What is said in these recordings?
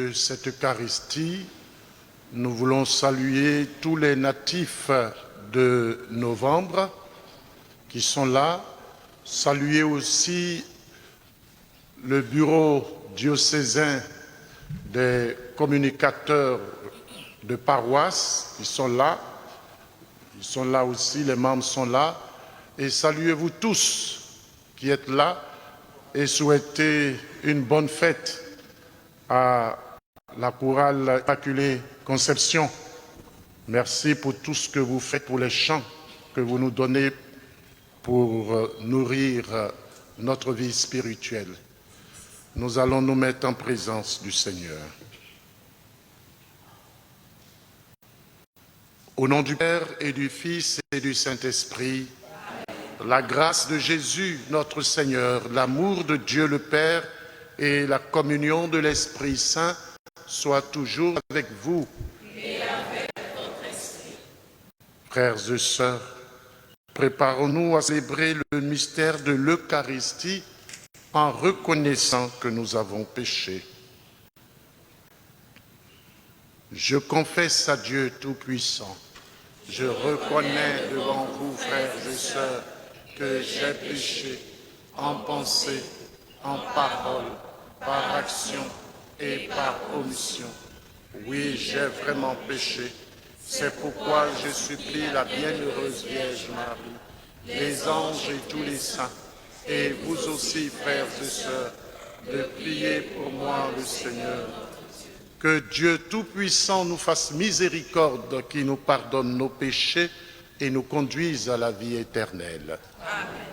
de cette Eucharistie, nous voulons saluer tous les natifs de novembre qui sont là, saluer aussi le bureau diocésain des communicateurs de paroisse qui sont là. Ils sont là aussi, les membres sont là. Et saluez-vous tous qui êtes là et souhaitez une bonne fête à la chorale Immaculée Conception. Merci pour tout ce que vous faites, pour les chants que vous nous donnez pour nourrir notre vie spirituelle. Nous allons nous mettre en présence du Seigneur. Au nom du Père et du Fils et du Saint-Esprit, la grâce de Jésus, notre Seigneur, l'amour de Dieu le Père et la communion de l'Esprit Saint soient toujours avec vous. Et avec votre esprit. Frères et sœurs, préparons-nous à célébrer le mystère de l'Eucharistie en reconnaissant que nous avons péché. Je confesse à Dieu Tout-Puissant, je reconnais devant vous, frères et sœurs, que j'ai péché en pensée, en parole, par action et par omission. Oui, j'ai vraiment péché. C'est pourquoi je supplie la bienheureuse Vierge Marie, les anges et tous les saints, et vous aussi, frères et sœurs, de prier pour moi le Seigneur. Que Dieu Tout-Puissant nous fasse miséricorde, qui nous pardonne nos péchés et nous conduise à la vie éternelle. Amen.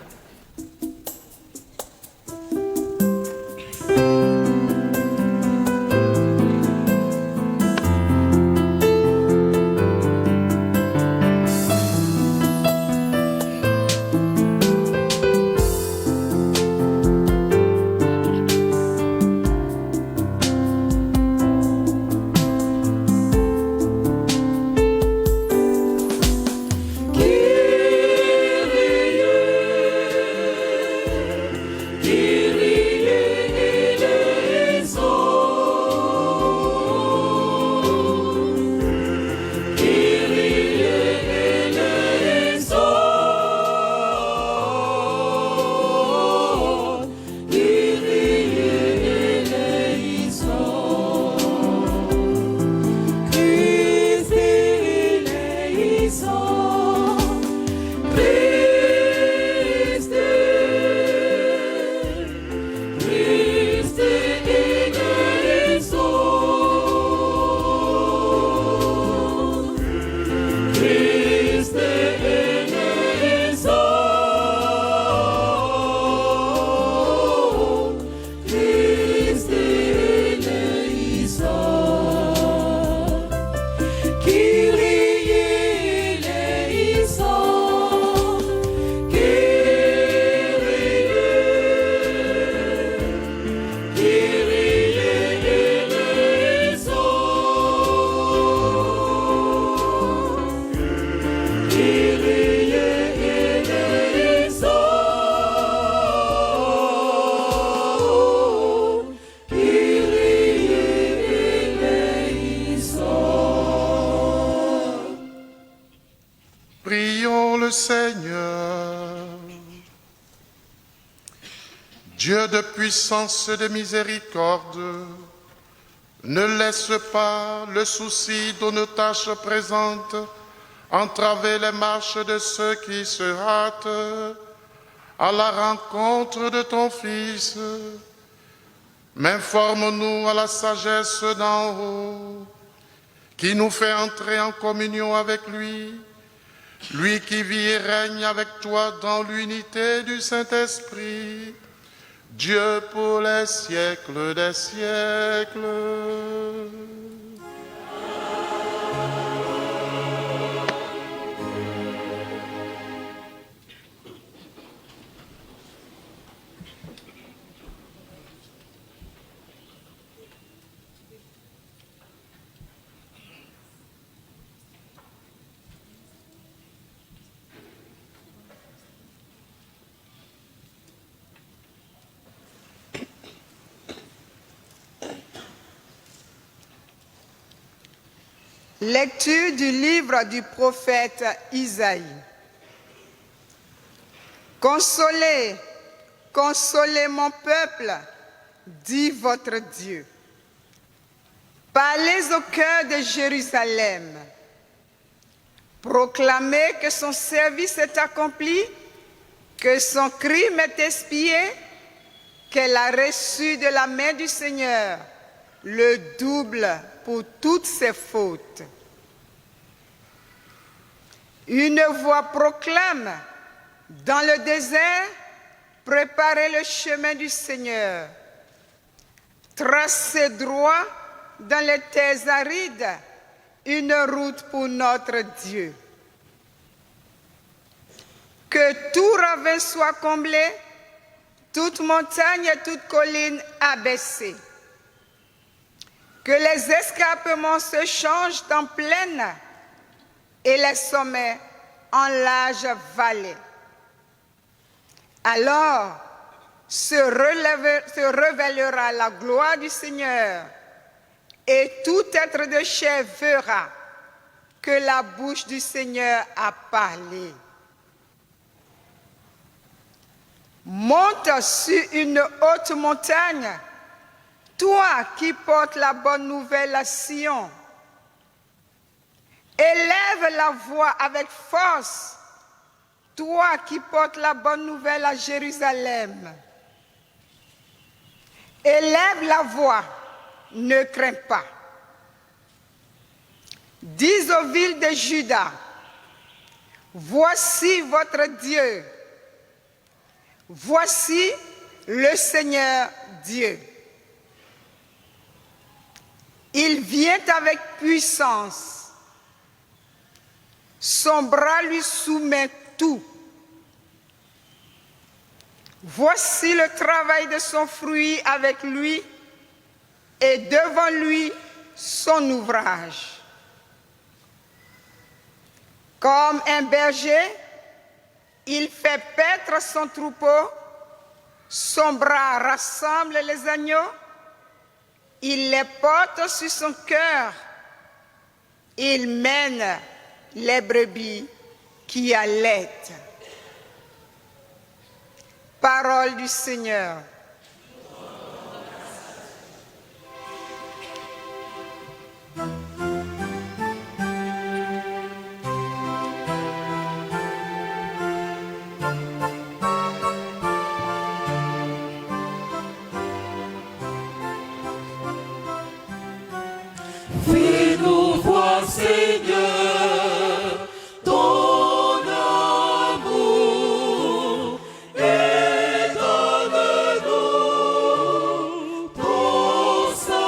Dieu de puissance et de miséricorde, ne laisse pas le souci de nos tâches présentes entraver les marches de ceux qui se hâtent à la rencontre de ton Fils. Mais forme-nous à la sagesse d'en haut, qui nous fait entrer en communion avec lui, lui qui vit et règne avec toi dans l'unité du Saint-Esprit, Dieu pour les siècles des siècles. Lecture du livre du prophète Isaïe. Consolez, consolez mon peuple, dit votre Dieu. Parlez au cœur de Jérusalem. Proclamez que son service est accompli, que son crime est expié, qu'elle a reçu de la main du Seigneur le double pour toutes ses fautes. Une voix proclame dans le désert, préparez le chemin du Seigneur. Tracez droit dans les terres arides une route pour notre Dieu. Que tout ravin soit comblé, toute montagne et toute colline abaissée. Que les escarpements se changent en plaine et les sommets en larges vallées. Alors se révélera la gloire du Seigneur et tout être de chair verra que la bouche du Seigneur a parlé. Monte sur une haute montagne, toi qui portes la bonne nouvelle à Sion. Élève la voix avec force, toi qui portes la bonne nouvelle à Jérusalem. Élève la voix, ne crains pas. Dis aux villes de Juda, voici votre Dieu. Voici le Seigneur Dieu. Il vient avec puissance. Son bras lui soumet tout. Voici le travail de son fruit avec lui et devant lui son ouvrage. Comme un berger, il fait paître son troupeau, son bras rassemble les agneaux, il les porte sur son cœur, il mène les brebis qui allaitent. Parole du Seigneur. Fais-nous voir, Seigneur, ton amour et donne-nous ton salut.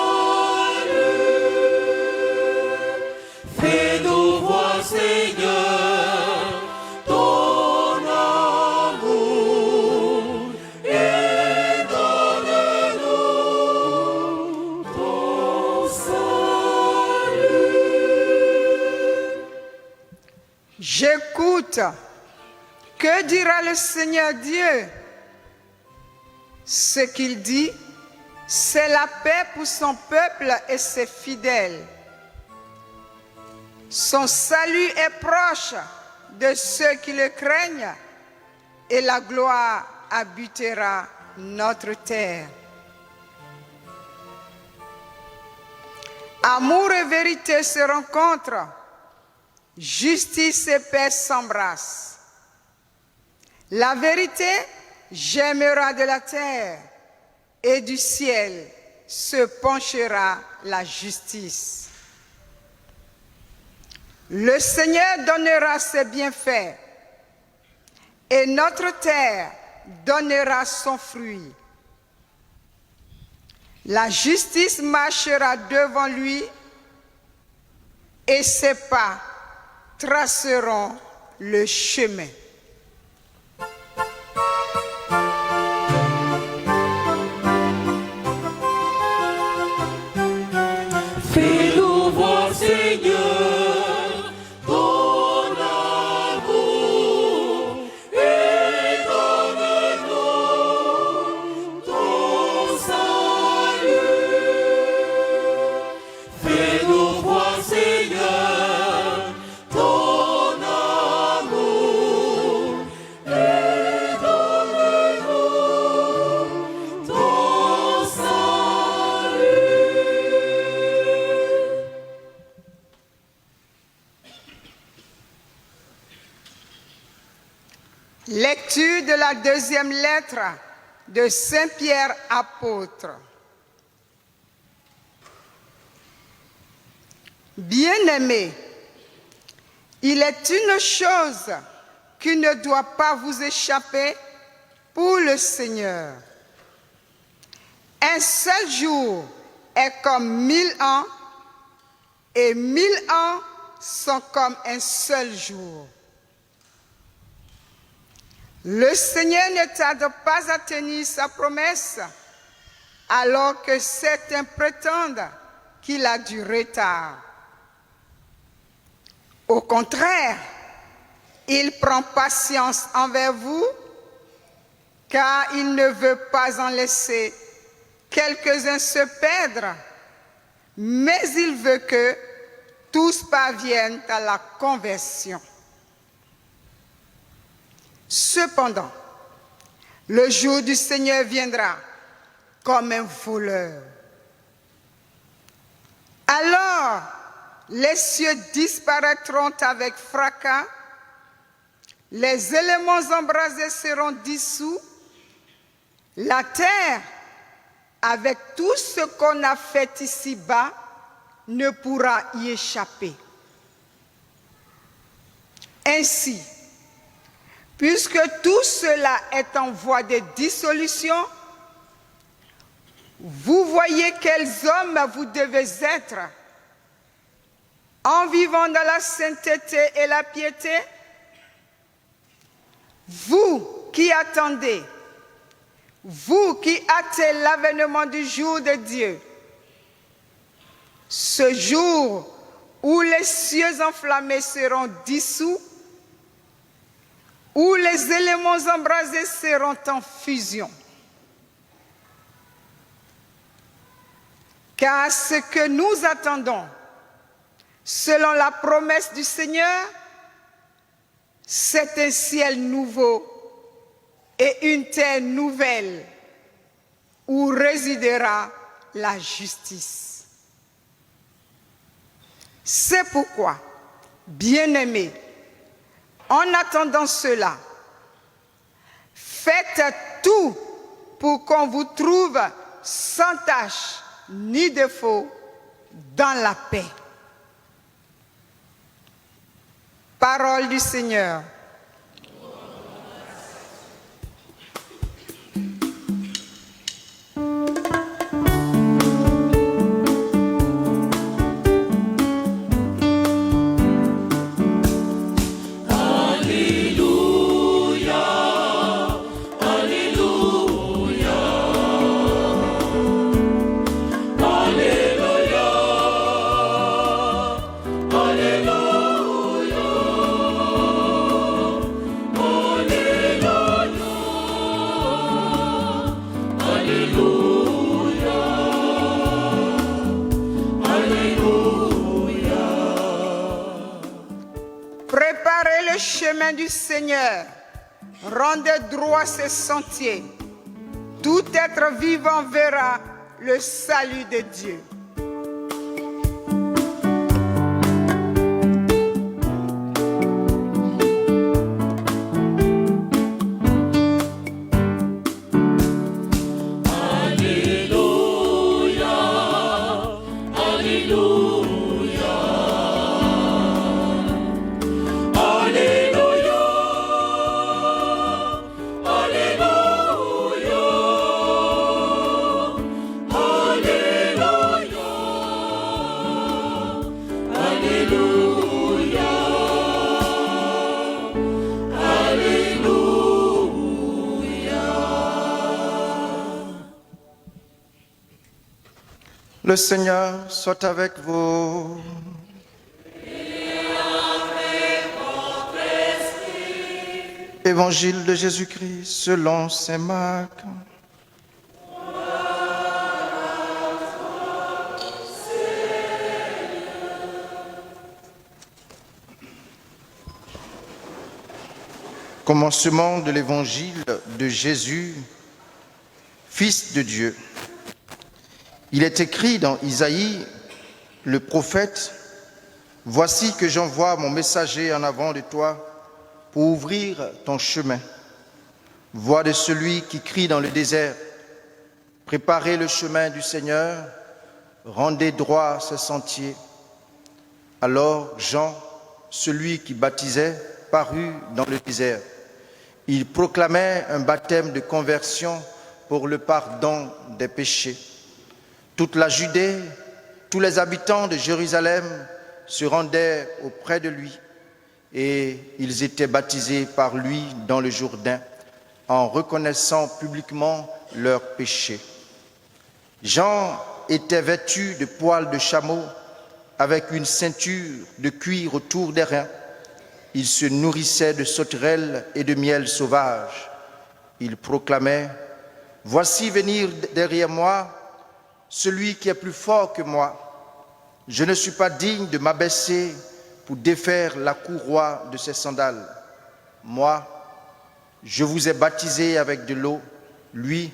Fais-nous voir, Seigneur, ton amour et donne-nous ton salut. J'écoute. Que dira le Seigneur Dieu? Ce qu'il dit, c'est la paix pour son peuple et ses fidèles. Son salut est proche de ceux qui le craignent et la gloire habitera notre terre. Amour et vérité se rencontrent, justice et paix s'embrassent. La vérité germera de la terre et du ciel se penchera la justice. Le Seigneur donnera ses bienfaits et notre terre donnera son fruit. La justice marchera devant lui et ses pas traceront le chemin. Fais-nous voir, Seigneur, ton amour et donne-nous ton salut. Fais-nous voir, Seigneur, Lecture de la deuxième lettre de Saint Pierre apôtre. Bien-aimés, il est une chose qui ne doit pas vous échapper pour le Seigneur. Un seul jour est comme 1000 ans, et 1000 ans sont comme un seul jour. Le Seigneur ne tarde pas à tenir sa promesse, alors que certains prétendent qu'il a du retard. Au contraire, il prend patience envers vous, car il ne veut pas en laisser quelques-uns se perdre, mais il veut que tous parviennent à la conversion. Cependant, le jour du Seigneur viendra comme un voleur. Alors, les cieux disparaîtront avec fracas, les éléments embrasés seront dissous, la terre, avec tout ce qu'on a fait ici-bas, ne pourra y échapper. Ainsi, puisque tout cela est en voie de dissolution, vous voyez quels hommes vous devez être en vivant dans la sainteté et la piété. Vous qui attendez, vous qui hâtez l'avènement du jour de Dieu, ce jour où les cieux enflammés seront dissous, où les éléments embrasés seront en fusion. Car ce que nous attendons, selon la promesse du Seigneur, c'est un ciel nouveau et une terre nouvelle où résidera la justice. C'est pourquoi, bien-aimés, en attendant cela, faites tout pour qu'on vous trouve sans tache ni défaut dans la paix. Parole du Seigneur. Préparez le chemin du Seigneur, rendez droit ses sentiers. Tout être vivant verra le salut de Dieu. Le Seigneur soit avec vous. Évangile de Jésus-Christ selon saint Marc. Commencement de l'évangile de Jésus, Fils de Dieu. Il est écrit dans Isaïe, le prophète, « Voici que j'envoie mon messager en avant de toi pour ouvrir ton chemin. Voix de celui qui crie dans le désert, préparez le chemin du Seigneur, rendez droit ses sentiers. Alors Jean, celui qui baptisait, parut dans le désert. Il proclamait un baptême de conversion pour le pardon des péchés. Toute la Judée, tous les habitants de Jérusalem se rendaient auprès de lui et ils étaient baptisés par lui dans le Jourdain en reconnaissant publiquement leurs péchés. Jean était vêtu de poils de chameau avec une ceinture de cuir autour des reins. Il se nourrissait de sauterelles et de miel sauvage. Il proclamait « Voici venir derrière moi celui qui est plus fort que moi. Je ne suis pas digne de m'abaisser pour défaire la courroie de ses sandales. Moi, je vous ai baptisé avec de l'eau. Lui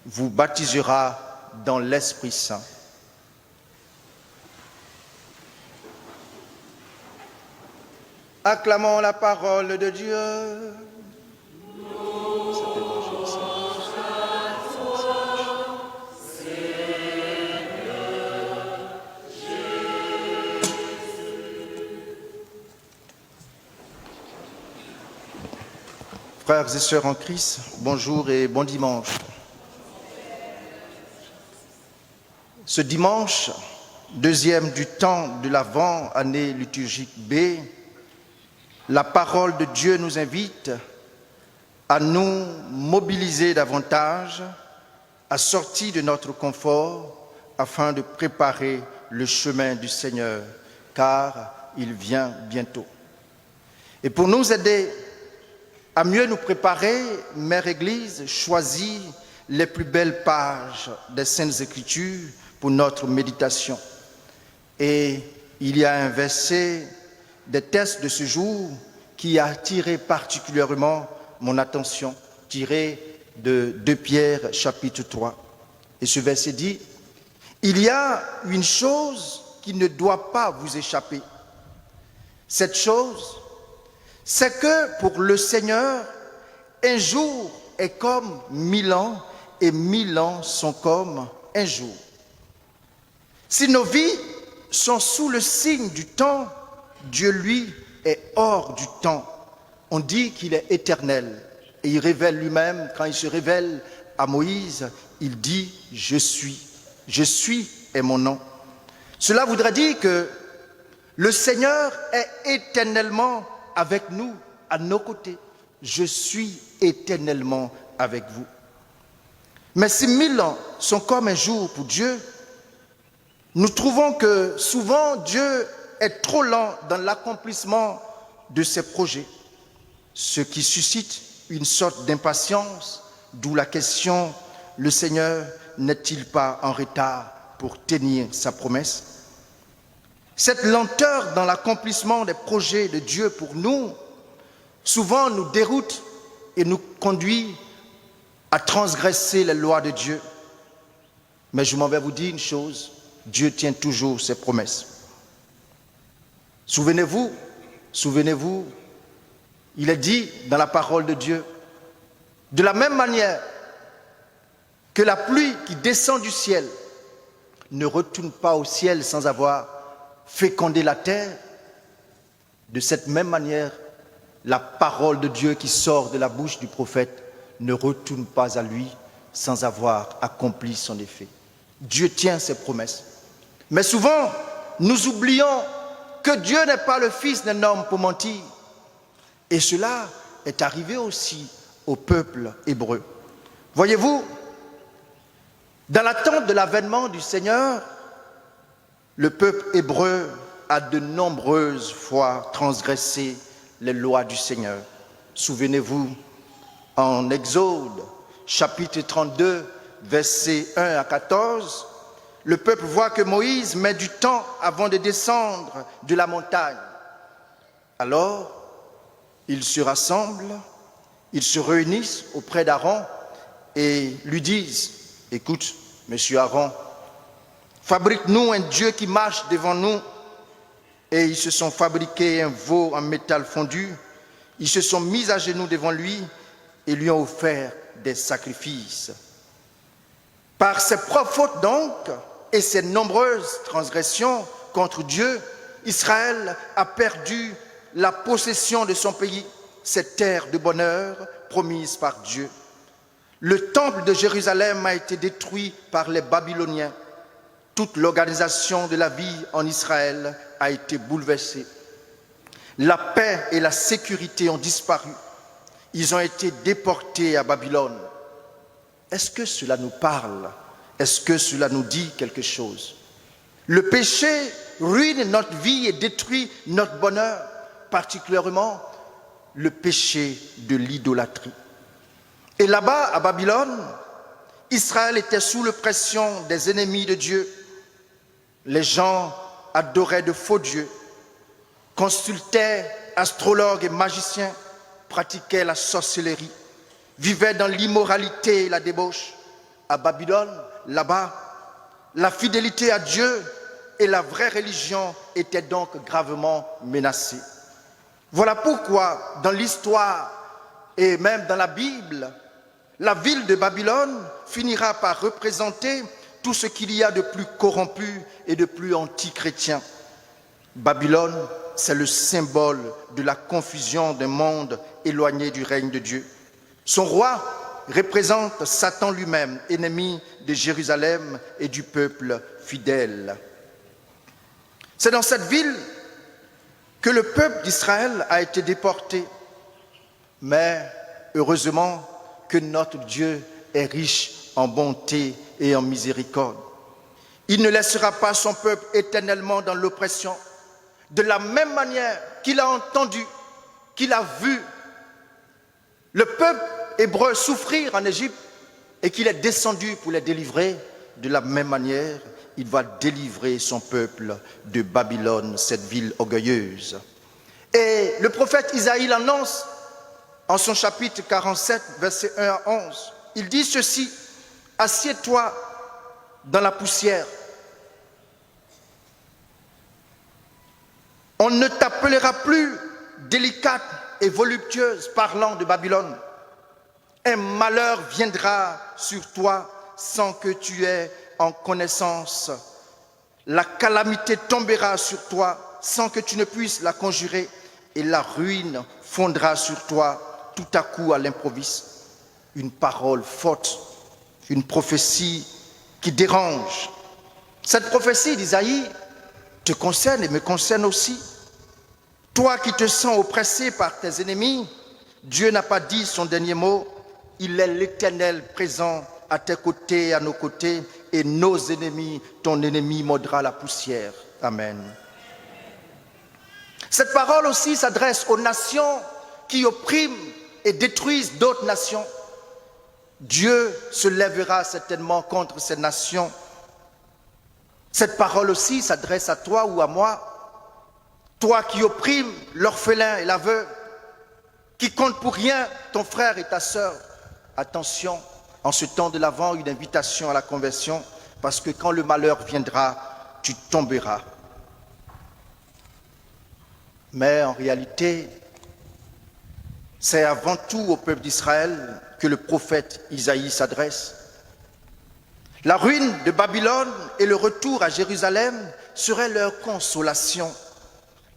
vous baptisera dans l'Esprit Saint. » Acclamons la parole de Dieu. Frères et sœurs en Christ, bonjour et bon dimanche. Ce dimanche, deuxième du temps de l'Avent, année liturgique B, la parole de Dieu nous invite à nous mobiliser davantage, à sortir de notre confort afin de préparer le chemin du Seigneur, car il vient bientôt. Et pour nous aider à mieux nous préparer, Mère Église choisit les plus belles pages des Saintes Écritures pour notre méditation. Et il y a un verset des textes de ce jour qui a attiré particulièrement mon attention, tiré de 2 Pierre chapitre 3. Et ce verset dit « Il y a une chose qui ne doit pas vous échapper. Cette chose, c'est que pour le Seigneur, un jour est comme 1000 ans et 1000 ans sont comme un jour. Si nos vies sont sous le signe du temps, Dieu, lui, est hors du temps. On dit qu'il est éternel. Et il révèle lui-même, quand il se révèle à Moïse, il dit « Je suis ». « Je suis est mon nom. » Cela voudrait dire que le Seigneur est éternellement avec nous, à nos côtés. Je suis éternellement avec vous. Mais si 1000 ans sont comme un jour pour Dieu, nous trouvons que souvent Dieu est trop lent dans l'accomplissement de ses projets, ce qui suscite une sorte d'impatience, d'où la question, le Seigneur n'est-il pas en retard pour tenir sa promesse? Cette lenteur dans l'accomplissement des projets de Dieu pour nous, souvent nous déroute et nous conduit à transgresser les lois de Dieu. Mais je m'en vais vous dire une chose, Dieu tient toujours ses promesses. Souvenez-vous, il est dit dans la parole de Dieu, de la même manière que la pluie qui descend du ciel ne retourne pas au ciel sans avoir fécondé la terre, de cette même manière, la parole de Dieu qui sort de la bouche du prophète ne retourne pas à lui sans avoir accompli son effet. Dieu tient ses promesses. Mais souvent, nous oublions que Dieu n'est pas le fils d'un homme pour mentir. Et cela est arrivé aussi au peuple hébreu. Voyez-vous, dans l'attente de l'avènement du Seigneur, le peuple hébreu a de nombreuses fois transgressé les lois du Seigneur. Souvenez-vous, en Exode, chapitre 32, versets 1 à 14, le peuple voit que Moïse met du temps avant de descendre de la montagne. Alors, ils se rassemblent, ils se réunissent auprès d'Aaron et lui disent « Écoute, monsieur Aaron, fabrique-nous un Dieu qui marche devant nous. » Et ils se sont fabriqués un veau en métal fondu. Ils se sont mis à genoux devant lui et lui ont offert des sacrifices. Par ses propres fautes donc, et ses nombreuses transgressions contre Dieu, Israël a perdu la possession de son pays, cette terre de bonheur promise par Dieu. Le temple de Jérusalem a été détruit par les Babyloniens. Toute l'organisation de la vie en Israël a été bouleversée. La paix et la sécurité ont disparu. Ils ont été déportés à Babylone. Est-ce que cela nous parle? Est-ce que cela nous dit quelque chose? Le péché ruine notre vie et détruit notre bonheur, particulièrement le péché de l'idolâtrie. Et là-bas, à Babylone, Israël était sous la pression des ennemis de Dieu. Les gens adoraient de faux dieux, consultaient astrologues et magiciens, pratiquaient la sorcellerie, vivaient dans l'immoralité et la débauche. À Babylone, là-bas, la fidélité à Dieu et la vraie religion étaient donc gravement menacées. Voilà pourquoi, dans l'histoire et même dans la Bible, la ville de Babylone finira par représenter tout ce qu'il y a de plus corrompu et de plus anti-chrétien. Babylone, c'est le symbole de la confusion d'un monde éloigné du règne de Dieu. Son roi représente Satan lui-même, ennemi de Jérusalem et du peuple fidèle. C'est dans cette ville que le peuple d'Israël a été déporté. Mais heureusement que notre Dieu est riche en bonté et en miséricorde. Il ne laissera pas son peuple éternellement dans l'oppression. De la même manière qu'il a entendu, qu'il a vu le peuple hébreu souffrir en Égypte et qu'il est descendu pour les délivrer, de la même manière, il va délivrer son peuple de Babylone, cette ville orgueilleuse. Et le prophète Isaïe l'annonce en son chapitre 47, versets 1 à 11. Il dit ceci: « Assieds-toi dans la poussière. On ne t'appellera plus délicate et voluptueuse, parlant de Babylone. Un malheur viendra sur toi sans que tu aies en connaissance. La calamité tombera sur toi sans que tu ne puisses la conjurer, et la ruine fondra sur toi tout à coup à l'improviste. » Une parole forte, une prophétie qui dérange. Cette prophétie d'Isaïe te concerne et me concerne aussi. Toi qui te sens oppressé par tes ennemis, Dieu n'a pas dit son dernier mot. Il est l'Éternel présent à tes côtés et à nos côtés, et nos ennemis, ton ennemi mordra la poussière. Amen. Cette parole aussi s'adresse aux nations qui oppriment et détruisent d'autres nations. Dieu se lèvera certainement contre ces nations. Cette parole aussi s'adresse à toi ou à moi. Toi qui opprimes l'orphelin et l'aveugle, qui compte pour rien ton frère et ta sœur. Attention, en ce temps de l'Avent, une invitation à la conversion, parce que quand le malheur viendra, tu tomberas. Mais en réalité, c'est avant tout au peuple d'Israël que le prophète Isaïe s'adresse. La ruine de Babylone et le retour à Jérusalem seraient leur consolation.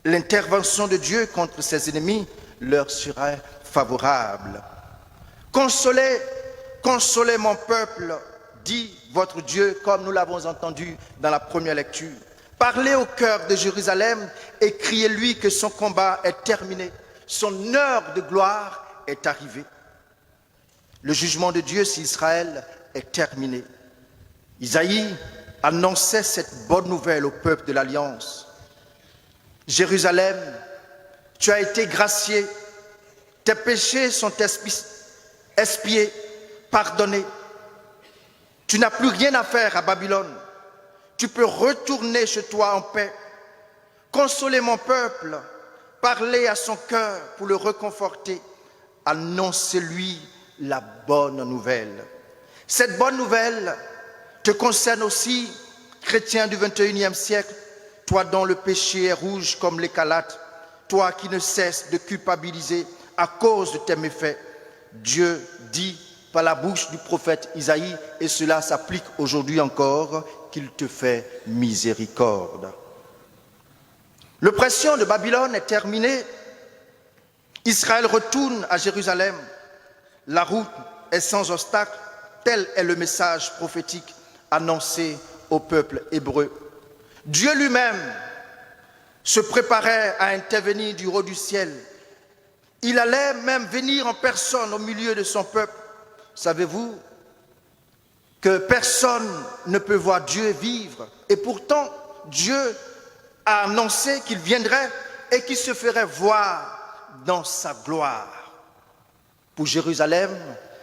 L'intervention de Dieu contre ses ennemis leur serait favorable. Consolez, consolez mon peuple, dit votre Dieu, comme nous l'avons entendu dans la première lecture. Parlez au cœur de Jérusalem et criez-lui que son combat est terminé, son heure de gloire est arrivée. Le jugement de Dieu sur Israël est terminé. Isaïe annonçait cette bonne nouvelle au peuple de l'Alliance. Jérusalem, tu as été gracié, tes péchés sont expiés, pardonnés. Tu n'as plus rien à faire à Babylone. Tu peux retourner chez toi en paix. Consolez mon peuple, parlez à son cœur pour le réconforter. Annoncez-lui la bonne nouvelle. Cette bonne nouvelle te concerne aussi, chrétien du 21e siècle, toi dont le péché est rouge comme l'écarlate, toi qui ne cesses de culpabiliser à cause de tes méfaits. Dieu dit par la bouche du prophète Isaïe, et cela s'applique aujourd'hui encore, qu'il te fait miséricorde. L'oppression de Babylone est terminée. Israël retourne à Jérusalem. La route est sans obstacle. Tel est le message prophétique annoncé au peuple hébreu. Dieu lui-même se préparait à intervenir du haut du ciel. Il allait même venir en personne au milieu de son peuple. Savez-vous que personne ne peut voir Dieu vivre? Et pourtant, Dieu a annoncé qu'il viendrait et qu'il se ferait voir dans sa gloire. Pour Jérusalem,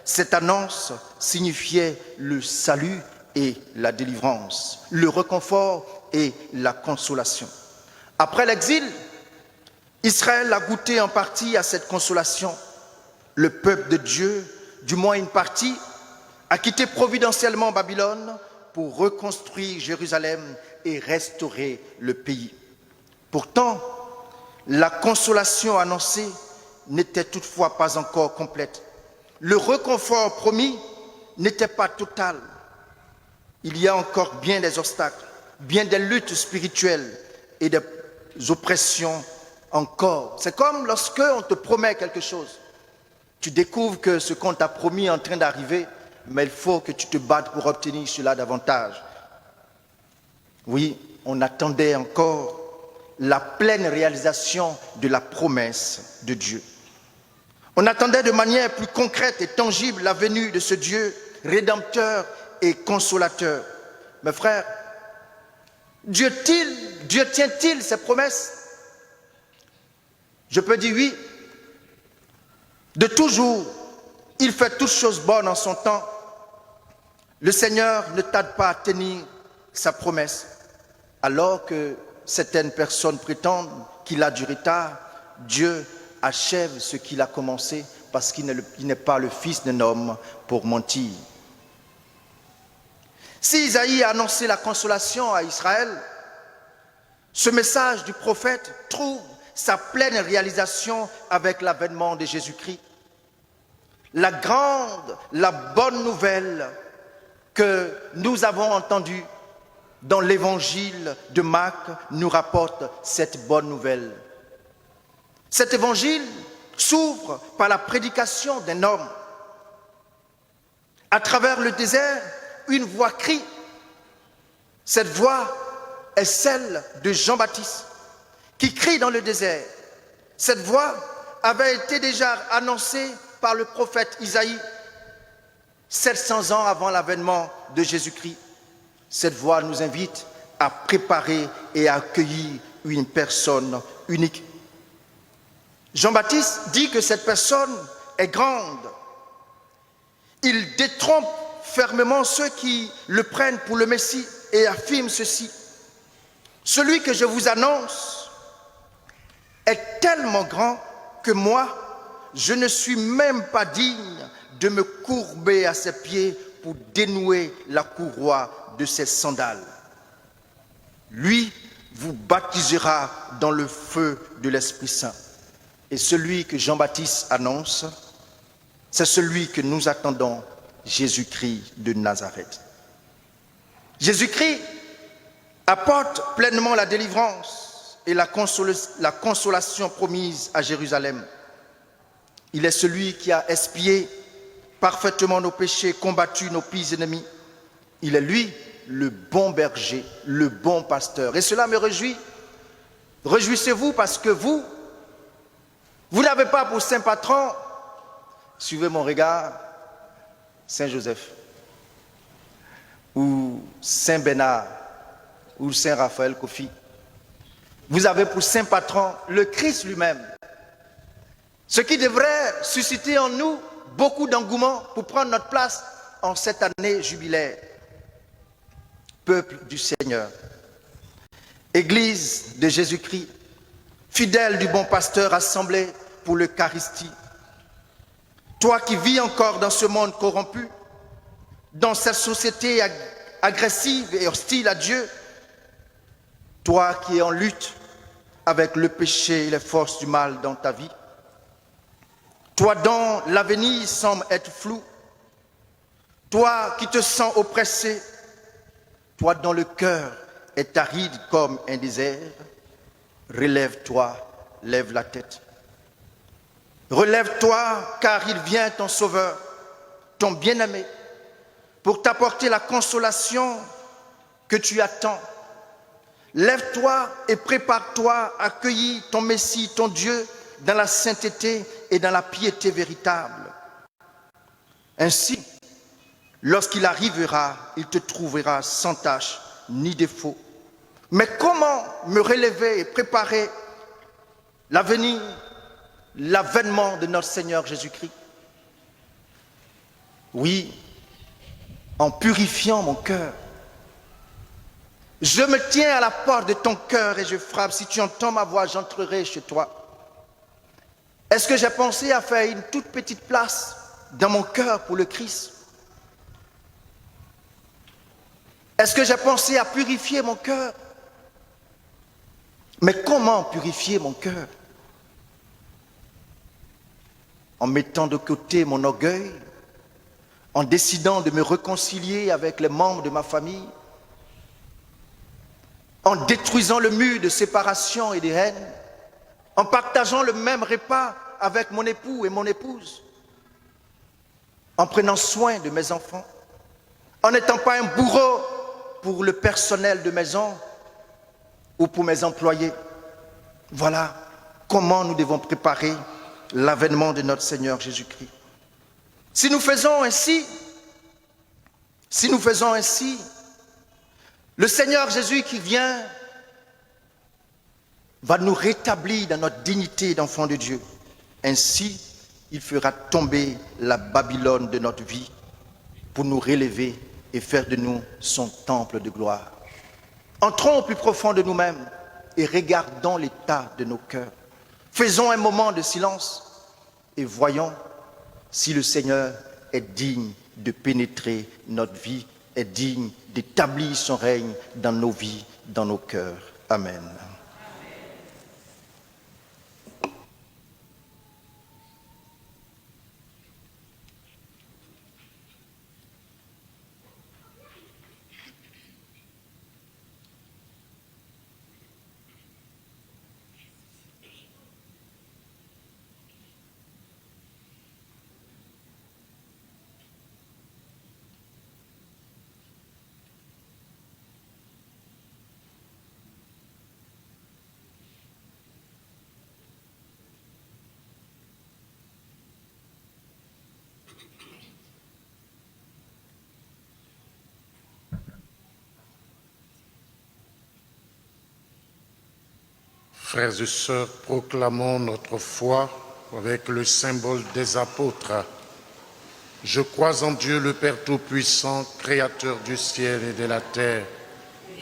cette annonce signifiait le salut et la délivrance, le réconfort et la consolation. Après l'exil, Israël a goûté en partie à cette consolation. Le peuple de Dieu, du moins une partie, a quitté providentiellement Babylone pour reconstruire Jérusalem et restaurer le pays. Pourtant, la consolation annoncée n'était toutefois pas encore complète. Le réconfort promis n'était pas total. Il y a encore bien des obstacles, bien des luttes spirituelles et des oppressions encore. C'est comme lorsque on te promet quelque chose. Tu découvres que ce qu'on t'a promis est en train d'arriver, mais il faut que tu te battes pour obtenir cela davantage. Oui, on attendait encore la pleine réalisation de la promesse de Dieu. On attendait de manière plus concrète et tangible la venue de ce Dieu rédempteur et consolateur. Mes frères, Dieu tient-il ses promesses? Je peux dire oui. De toujours, il fait toutes choses bonnes en son temps. Le Seigneur ne tarde pas à tenir sa promesse. Alors que certaines personnes prétendent qu'il a du retard, Dieu achève ce qu'il a commencé parce qu'il n'est pas le fils d'un homme pour mentir. Si Isaïe a annoncé la consolation à Israël, ce message du prophète trouve sa pleine réalisation avec l'avènement de Jésus-Christ. La bonne nouvelle que nous avons entendue dans l'évangile de Marc nous rapporte cette bonne nouvelle. Cet évangile s'ouvre par la prédication d'un homme. À travers le désert, une voix crie. Cette voix est celle de Jean-Baptiste qui crie dans le désert. Cette voix avait été déjà annoncée par le prophète Isaïe 700 ans avant l'avènement de Jésus-Christ. Cette voix nous invite à préparer et à accueillir une personne unique. Jean-Baptiste dit que cette personne est grande. Il détrompe fermement ceux qui le prennent pour le Messie et affirme ceci. Celui que je vous annonce est tellement grand que moi, je ne suis même pas digne de me courber à ses pieds pour dénouer la courroie de ses sandales. Lui vous baptisera dans le feu de l'Esprit Saint. Et celui que Jean-Baptiste annonce, c'est celui que nous attendons, Jésus-Christ de Nazareth. Jésus-Christ apporte pleinement la délivrance et la consolation promise à Jérusalem. Il est celui qui a expié parfaitement nos péchés, combattu nos pires ennemis. Il est lui, le bon berger, le bon pasteur. Et cela me réjouit. Réjouissez-vous parce que vous n'avez pas pour saint patron, suivez mon regard, Saint Joseph, ou Saint Bernard, ou Saint Raphaël Kofi. Vous avez pour saint patron le Christ lui-même. Ce qui devrait susciter en nous beaucoup d'engouement pour prendre notre place en cette année jubilaire. Peuple du Seigneur, Église de Jésus-Christ, fidèle du bon pasteur assemblé pour l'Eucharistie. Toi qui vis encore dans ce monde corrompu, dans cette société agressive et hostile à Dieu, toi qui es en lutte avec le péché et les forces du mal dans ta vie, Toi dont l'avenir semble être flou, toi qui te sens oppressé, toi dont le cœur est aride comme un désert, relève-toi, lève la tête. Relève-toi, car il vient ton Sauveur, ton bien-aimé, pour t'apporter la consolation que tu attends. Lève-toi et prépare-toi à accueillir ton Messie, ton Dieu, dans la sainteté et dans la piété véritable. Ainsi, lorsqu'il arrivera, il te trouvera sans tache ni défaut. Mais comment me relever et préparer l'avenir, l'avènement de notre Seigneur Jésus-Christ? Oui, en purifiant mon cœur. Je me tiens à la porte de ton cœur et je frappe. Si tu entends ma voix, j'entrerai chez toi. Est-ce que j'ai pensé à faire une toute petite place dans mon cœur pour le Christ? Est-ce que j'ai pensé à purifier mon cœur? Mais comment purifier mon cœur? En mettant de côté mon orgueil, en décidant de me réconcilier avec les membres de ma famille, en détruisant le mur de séparation et de haine, en partageant le même repas avec mon époux et mon épouse, en prenant soin de mes enfants, en n'étant pas un bourreau pour le personnel de maison ou pour mes employés. Voilà comment nous devons préparer l'avènement de notre Seigneur Jésus-Christ. Si nous faisons ainsi, le Seigneur Jésus qui vient va nous rétablir dans notre dignité d'enfant de Dieu. Ainsi, il fera tomber la Babylone de notre vie pour nous relever et faire de nous son temple de gloire. Entrons au plus profond de nous-mêmes et regardons l'état de nos cœurs. Faisons un moment de silence et voyons si le Seigneur est digne de pénétrer notre vie, est digne d'établir son règne dans nos vies, dans nos cœurs. Amen. Frères et sœurs, proclamons notre foi avec le symbole des apôtres. Je crois en Dieu le Père Tout-Puissant, Créateur du ciel et de la terre,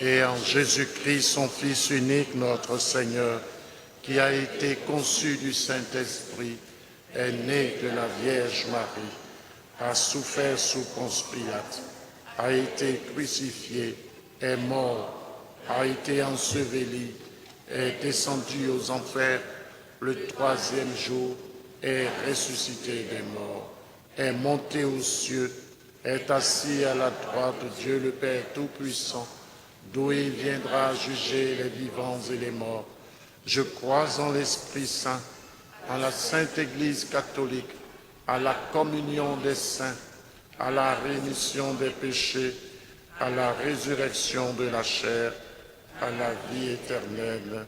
et en Jésus-Christ, son Fils unique, notre Seigneur, qui a été conçu du Saint-Esprit, est né de la Vierge Marie, a souffert sous Ponce Pilate, a été crucifié, est mort, a été enseveli, est descendu aux enfers, le troisième jour est ressuscité des morts, est monté aux cieux, est assis à la droite de Dieu le Père Tout-Puissant, d'où il viendra juger les vivants et les morts. Je crois en l'Esprit Saint, en la Sainte Église catholique, à la communion des saints, à la rémission des péchés, à la résurrection de la chair, à la vie éternelle.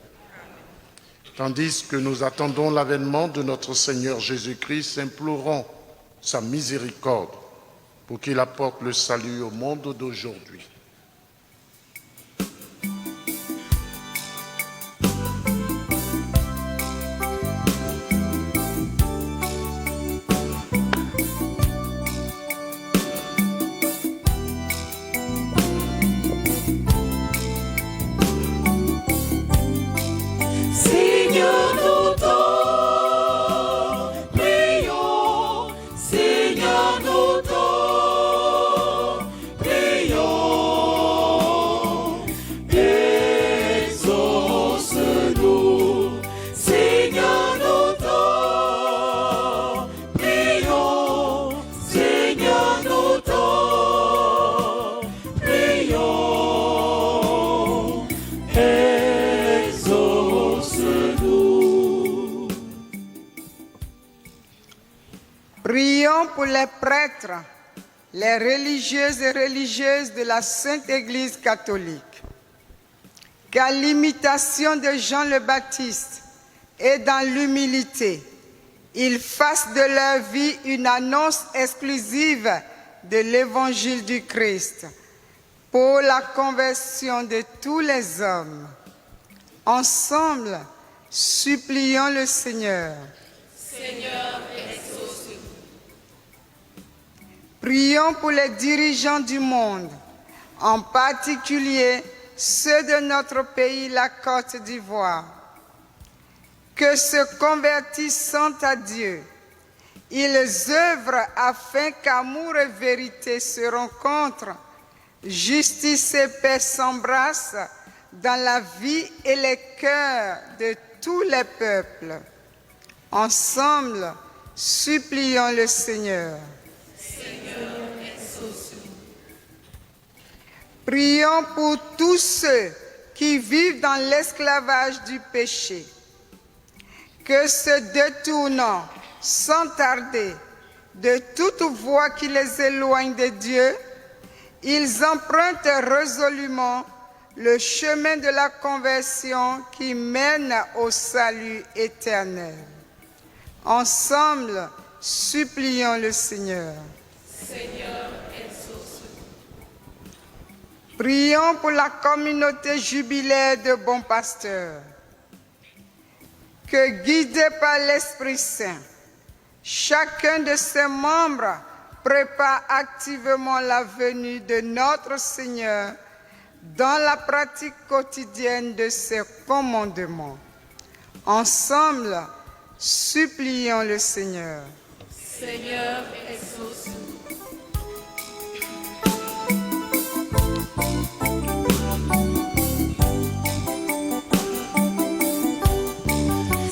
Tandis que nous attendons l'avènement de notre Seigneur Jésus-Christ, implorons sa miséricorde pour qu'il apporte le salut au monde d'aujourd'hui. Seigneur, nous t'en prions. Prions pour les prêtres, les religieuses et religieuses de la Sainte Église catholique, qu'à l'imitation de Jean le Baptiste et dans l'humilité, ils fassent de leur vie une annonce exclusive de l'Évangile du Christ pour la conversion de tous les hommes. Ensemble, supplions le Seigneur. Seigneur, exauce-nous. Prions pour les dirigeants du monde, en particulier ceux de notre pays, la Côte d'Ivoire. Que se convertissant à Dieu, ils œuvrent afin qu'amour et vérité se rencontrent, justice et paix s'embrassent dans la vie et les cœurs de tous les peuples. Ensemble, supplions le Seigneur. Seigneur, exauce-nous. Prions pour tous ceux qui vivent dans l'esclavage du péché, que se détournant sans tarder de toute voie qui les éloigne de Dieu, ils empruntent résolument le chemin de la conversion qui mène au salut éternel. Ensemble, supplions le Seigneur. Seigneur, exauce-nous. Prions pour la communauté jubilaire de bons pasteurs. Que, guidé par l'Esprit Saint, chacun de ses membres prépare activement la venue de notre Seigneur dans la pratique quotidienne de ses commandements. Ensemble, supplions le Seigneur. Seigneur, exauce-nous.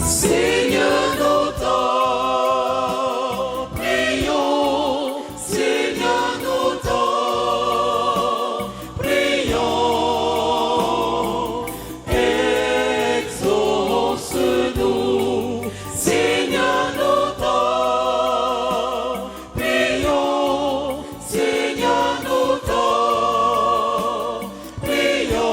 Seigneur, nous t'en prions. Seigneur, nous t'en prions. Exauce-nous. Seigneur, nous t'en prions. Seigneur, nous t'en prions.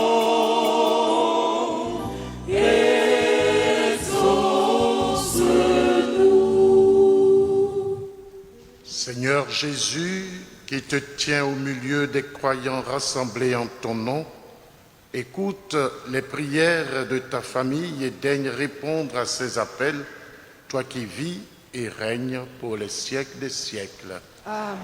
Seigneur Jésus, qui te tiens au milieu des croyants rassemblés en ton nom, écoute les prières de ta famille et daigne répondre à ces appels, toi qui vis et règnes pour les siècles des siècles. Amen.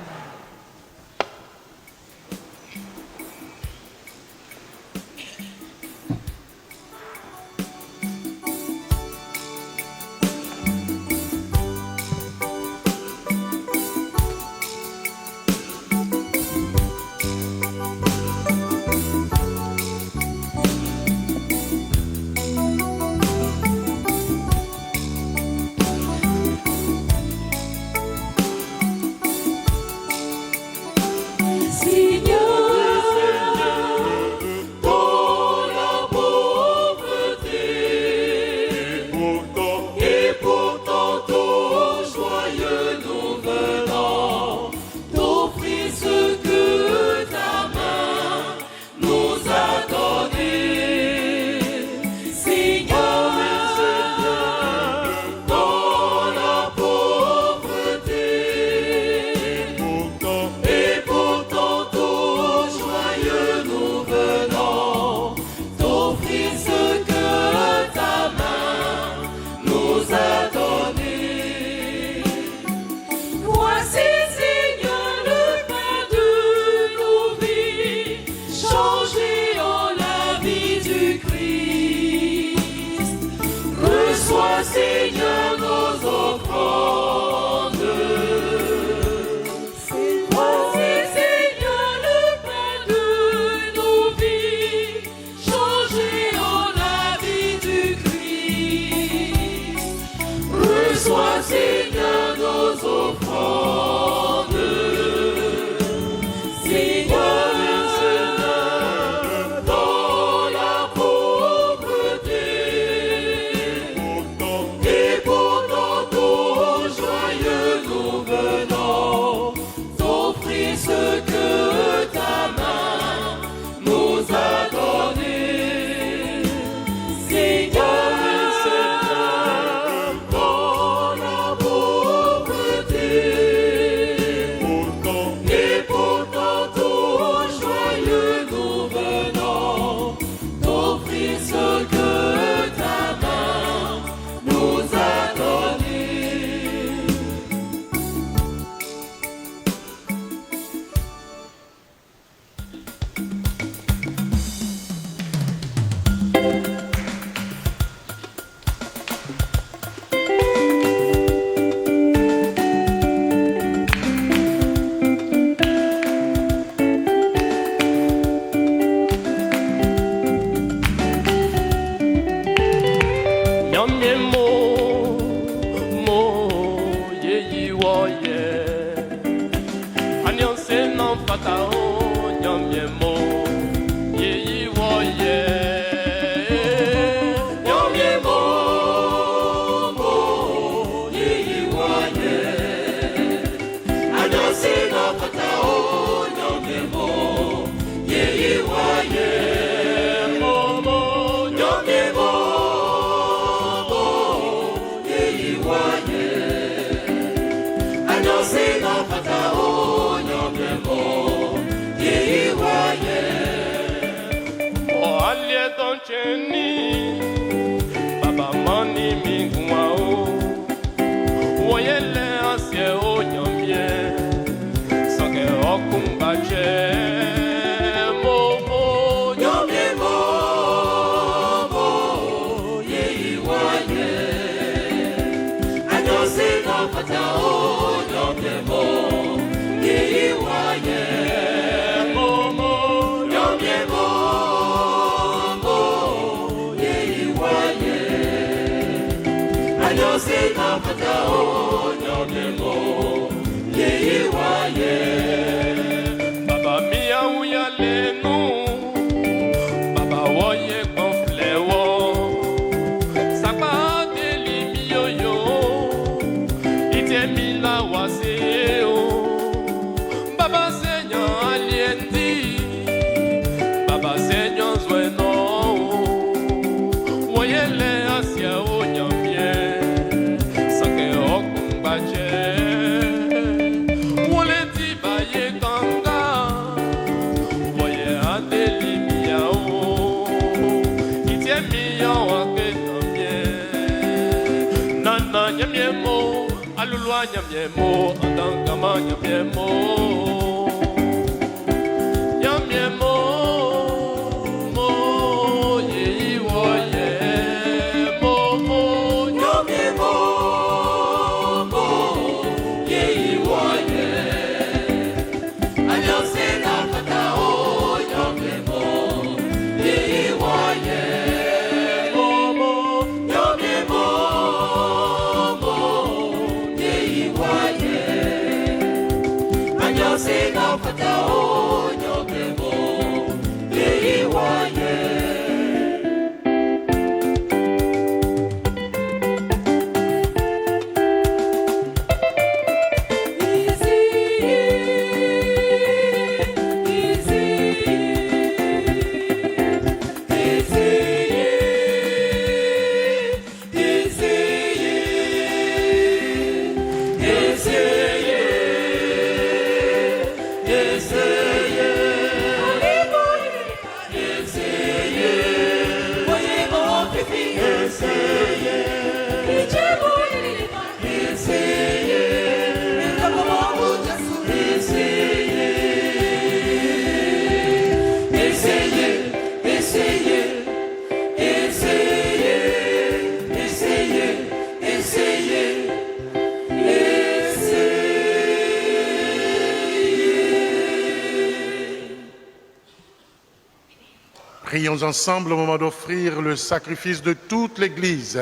Prions ensemble au moment d'offrir le sacrifice de toute l'Église.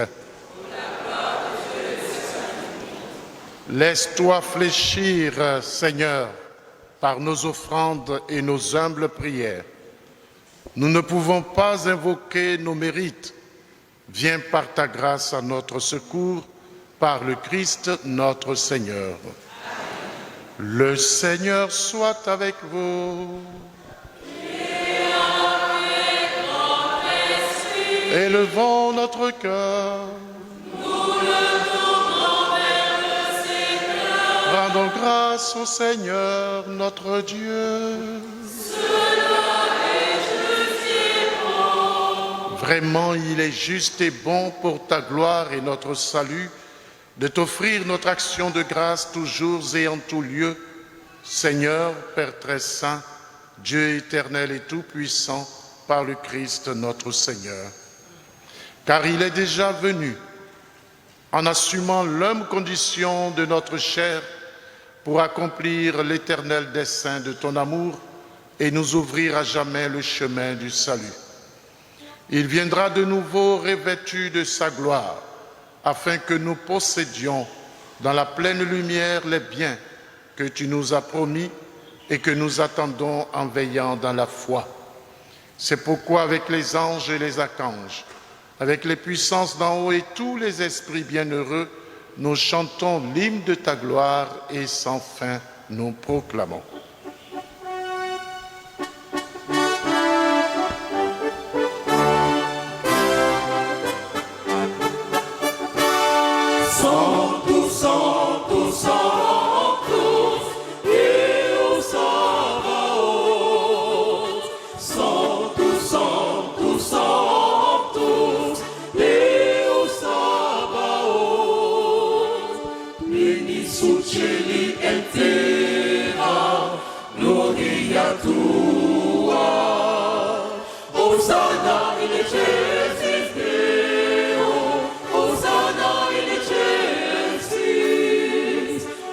Laisse-toi fléchir, Seigneur, par nos offrandes et nos humbles prières. Nous ne pouvons pas invoquer nos mérites. Viens par ta grâce à notre secours, par le Christ notre Seigneur. Le Seigneur soit avec vous. Élevons notre cœur. Nous le tournons vers le Seigneur. Rendons grâce au Seigneur, notre Dieu. Cela est juste et bon. Vraiment, il est juste et bon pour ta gloire et notre salut de t'offrir notre action de grâce toujours et en tout lieu. Seigneur, Père très saint, Dieu éternel et tout-puissant, par le Christ notre Seigneur. Car il est déjà venu, en assumant l'humble condition de notre chair, pour accomplir l'éternel dessein de ton amour et nous ouvrir à jamais le chemin du salut. Il viendra de nouveau revêtu de sa gloire afin que nous possédions dans la pleine lumière les biens que tu nous as promis et que nous attendons en veillant dans la foi. C'est pourquoi avec les anges et les archanges, avec les puissances d'en haut et tous les esprits bienheureux, nous chantons l'hymne de ta gloire et sans fin nous proclamons.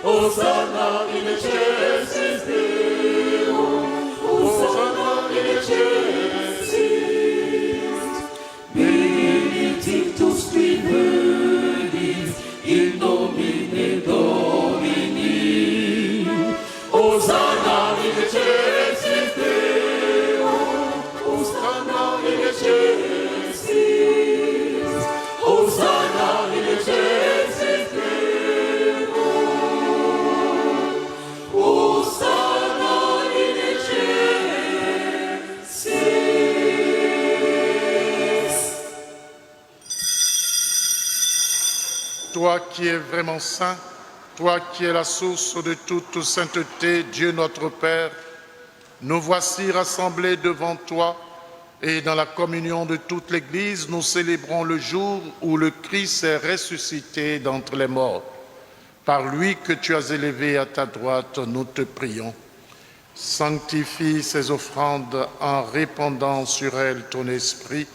Hosanna in excelsis Deo, Hosanna in excelsis. Benedictus qui venit in nomine Domini. Hosanna in excelsis Deo, Hosanna in excelsis. Hosanna in excelsis Deo. Toi qui es vraiment saint, toi qui es la source de toute sainteté, Dieu notre Père, nous voici rassemblés devant toi et dans la communion de toute l'Église, nous célébrons le jour où le Christ est ressuscité d'entre les morts. Par lui que tu as élevé à ta droite, nous te prions. Sanctifie ces offrandes en répandant sur elles ton esprit,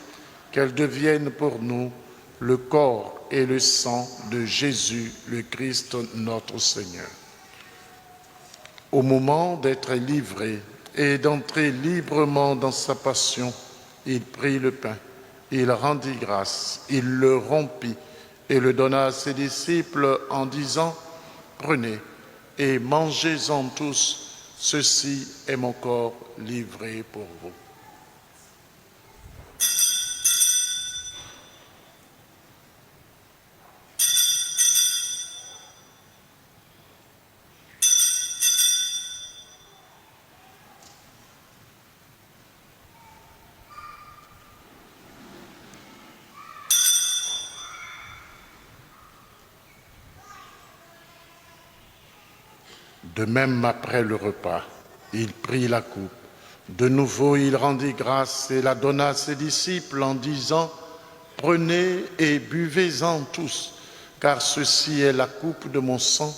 qu'elles deviennent pour nous le corps et le sang de Jésus, le Christ notre Seigneur. Au moment d'être livré et d'entrer librement dans sa passion, il prit le pain, il rendit grâce, il le rompit et le donna à ses disciples en disant « Prenez et mangez-en tous, ceci est mon corps livré pour vous. » De même, après le repas, il prit la coupe. De nouveau, il rendit grâce et la donna à ses disciples en disant « Prenez et buvez-en tous, car ceci est la coupe de mon sang,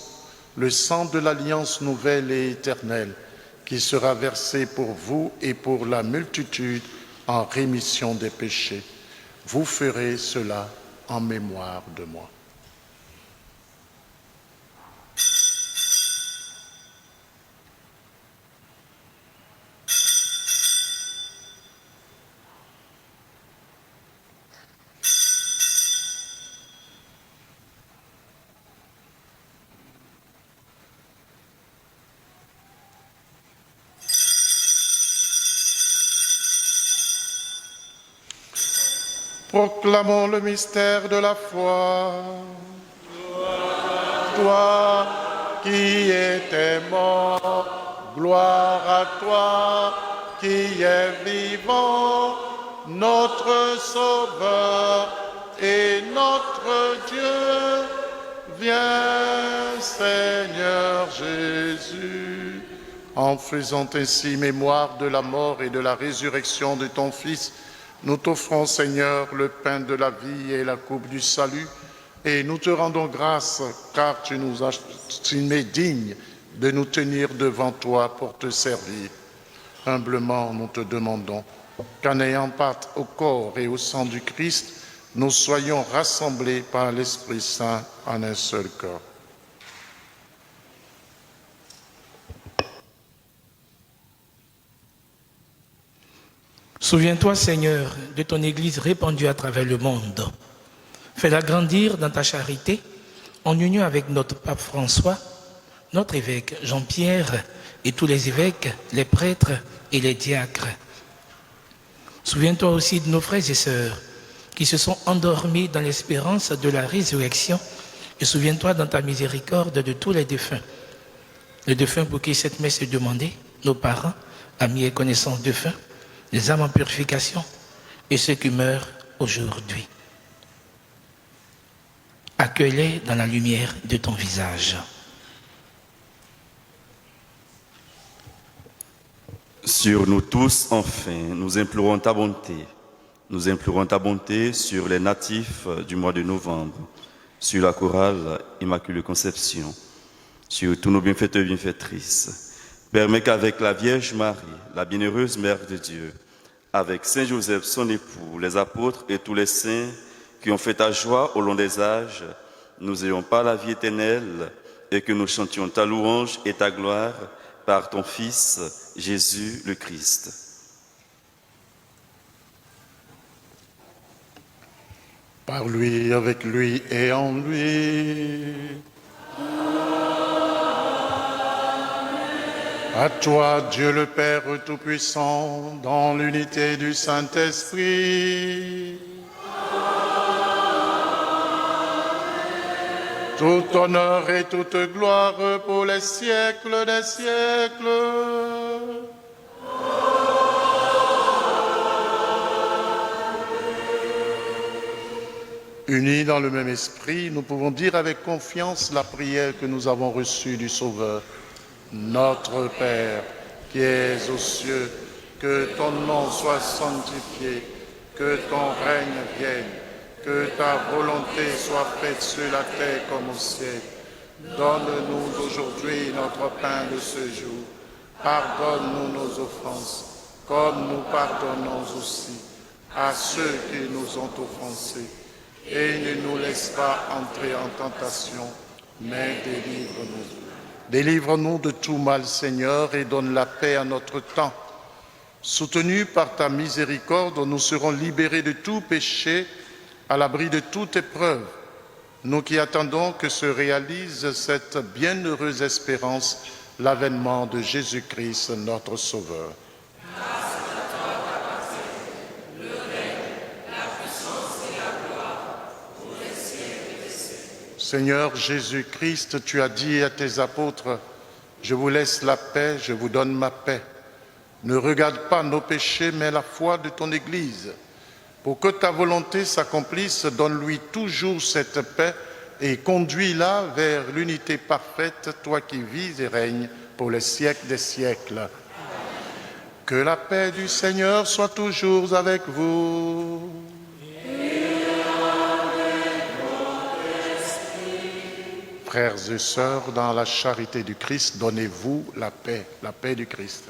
le sang de l'alliance nouvelle et éternelle, qui sera versé pour vous et pour la multitude en rémission des péchés. Vous ferez cela en mémoire de moi. » Proclamons le mystère de la foi. Toi qui étais mort, gloire à toi qui es vivant, notre Sauveur et notre Dieu. Viens, Seigneur Jésus. En faisant ainsi mémoire de la mort et de la résurrection de ton Fils, nous t'offrons, Seigneur, le pain de la vie et la coupe du salut, et nous te rendons grâce, car tu nous es digne de nous tenir devant toi pour te servir. Humblement, nous te demandons qu'en ayant part au corps et au sang du Christ, nous soyons rassemblés par l'Esprit Saint en un seul corps. Souviens-toi, Seigneur, de ton Église répandue à travers le monde. Fais-la grandir dans ta charité, en union avec notre pape François, notre évêque Jean-Pierre et tous les évêques, les prêtres et les diacres. Souviens-toi aussi de nos frères et sœurs qui se sont endormis dans l'espérance de la résurrection, et souviens-toi dans ta miséricorde de tous les défunts. Les défunts pour qui cette messe est demandée, nos parents, amis et connaissances défunts, les âmes en purification et ceux qui meurent aujourd'hui. Accueille-les dans la lumière de ton visage. Sur nous tous, enfin, nous implorons ta bonté. Nous implorons ta bonté sur les natifs du mois de novembre, sur la chorale Immaculée Conception, sur tous nos bienfaiteurs et bienfaitrices. Permets qu'avec la Vierge Marie, la bienheureuse Mère de Dieu, avec Saint Joseph, son époux, les apôtres et tous les saints qui ont fait ta joie au long des âges, nous ayons pas la vie éternelle et que nous chantions ta louange et ta gloire par ton Fils, Jésus le Christ. Par lui, avec lui et en lui. À toi, Dieu le Père Tout-Puissant, dans l'unité du Saint-Esprit. Tout honneur et toute gloire pour les siècles des siècles. Unis dans le même esprit, nous pouvons dire avec confiance la prière que nous avons reçue du Sauveur. Notre Père, qui es aux cieux, que ton nom soit sanctifié, que ton règne vienne, que ta volonté soit faite sur la terre comme au ciel. Donne-nous aujourd'hui notre pain de ce jour. Pardonne-nous nos offenses, comme nous pardonnons aussi à ceux qui nous ont offensés. Et ne nous laisse pas entrer en tentation, mais délivre-nous. Délivre-nous de tout mal, Seigneur, et donne la paix à notre temps. Soutenus par ta miséricorde, nous serons libérés de tout péché, à l'abri de toute épreuve. Nous qui attendons que se réalise cette bienheureuse espérance, l'avènement de Jésus-Christ, notre Sauveur. Seigneur Jésus-Christ, tu as dit à tes apôtres, « Je vous laisse la paix, je vous donne ma paix. Ne regarde pas nos péchés, mais la foi de ton Église. Pour que ta volonté s'accomplisse, donne-lui toujours cette paix et conduis-la vers l'unité parfaite, toi qui vis et règnes pour les siècles des siècles. » Que la paix du Seigneur soit toujours avec vous. Frères et sœurs, dans la charité du Christ, donnez-vous la paix du Christ.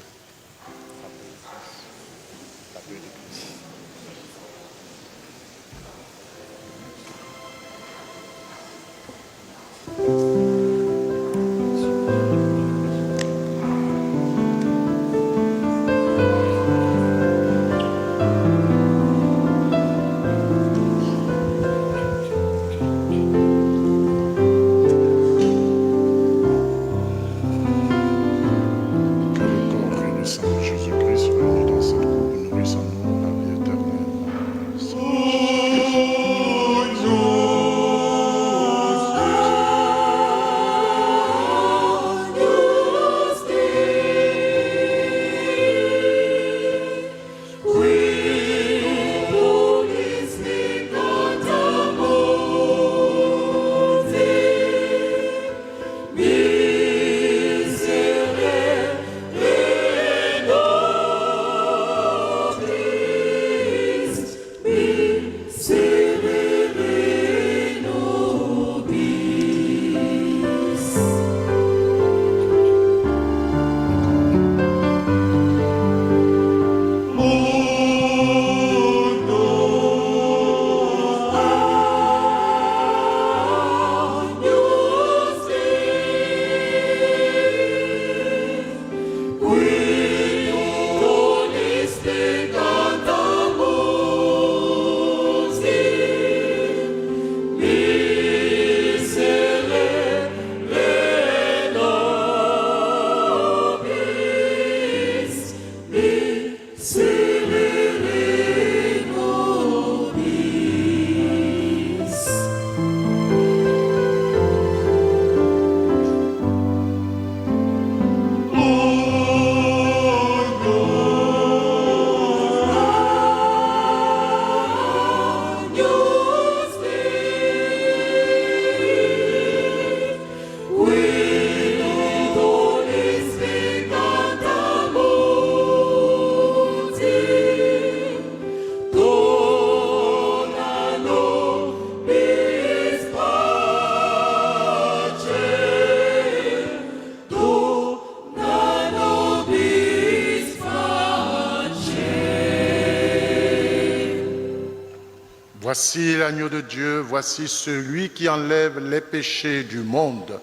Voici l'agneau de Dieu, voici celui qui enlève les péchés du monde.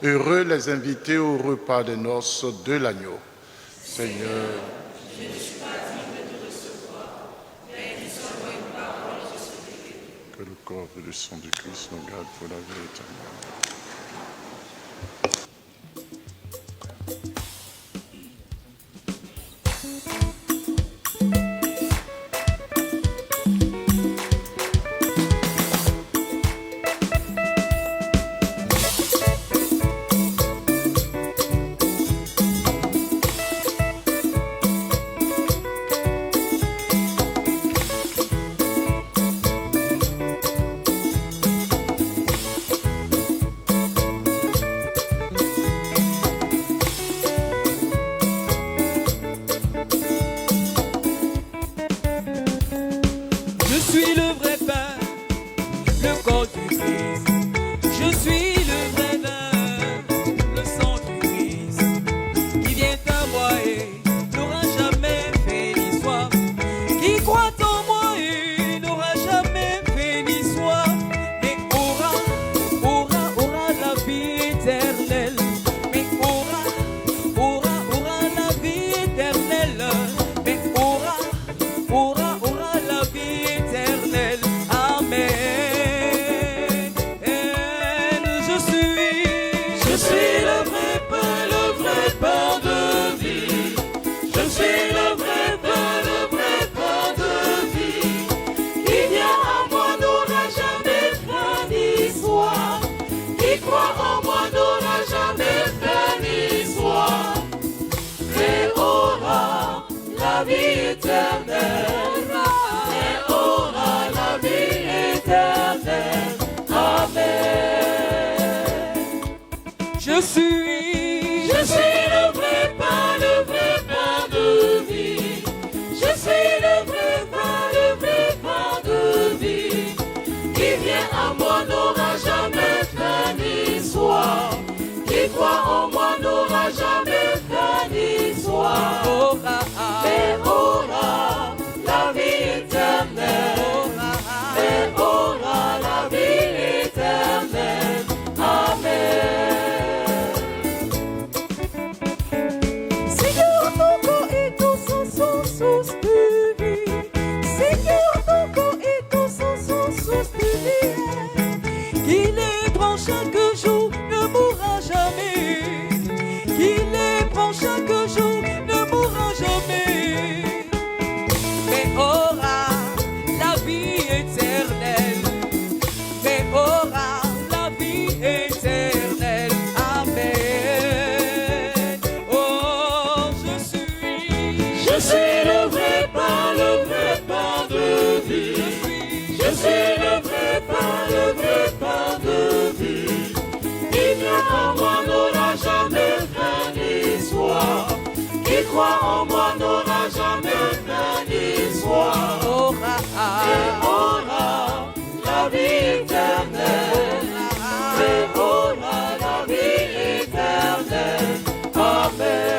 Heureux les invités au repas des noces de l'agneau. Seigneur, je ne suis pas digne de recevoir, mais dis seulement une parole, je serai guéri. Que le corps et le sang du Christ nous gardent pour la vie éternelle. Je suis le vrai pain de vie. Je suis le vrai pain de vie. Qui vient à moi n'aura jamais faim ni soif. Qui croit en moi n'aura jamais faim ni soif. Mais aura la vie éternelle. Mais aura la vie éternelle. Amen. Source de vie, Seigneur, ton corps est ton sang, source de vie. Qu'il est prend chaque jour, ne mourra jamais. Qu'il est prend chaque jour, ne mourra jamais. Mais aura la vie éternelle. Mais aura la vie éternelle. Amen. Oh, je suis le vrai pain de vie. Je suis le vrai pain de vie. Qui vient en moi n'aura jamais faim ni soif. Qui croit en moi n'aura jamais faim ni soif. Et aura la vie éternelle. Et aura la vie éternelle. Amen.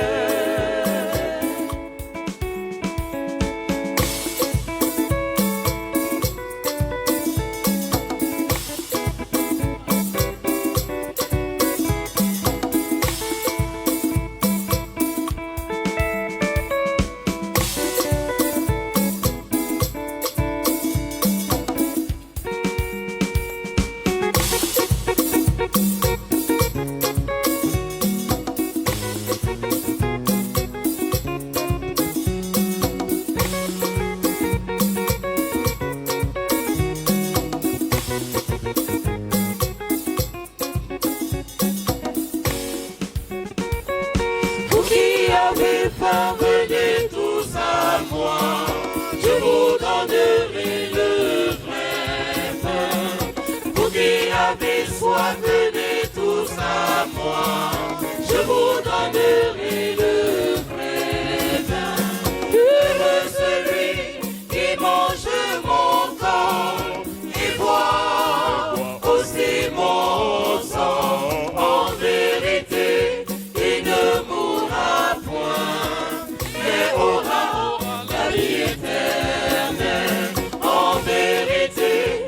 Venez tous à moi, je vous donnerai le vrai pain. Vous qui avez soif, venez tous à moi, je vous donnerai le vrai pain. Heureux celui qui mange mon corps et boit aussi mon sang. En vérité, il ne mourra point, mais aura la vie éternelle. En vérité,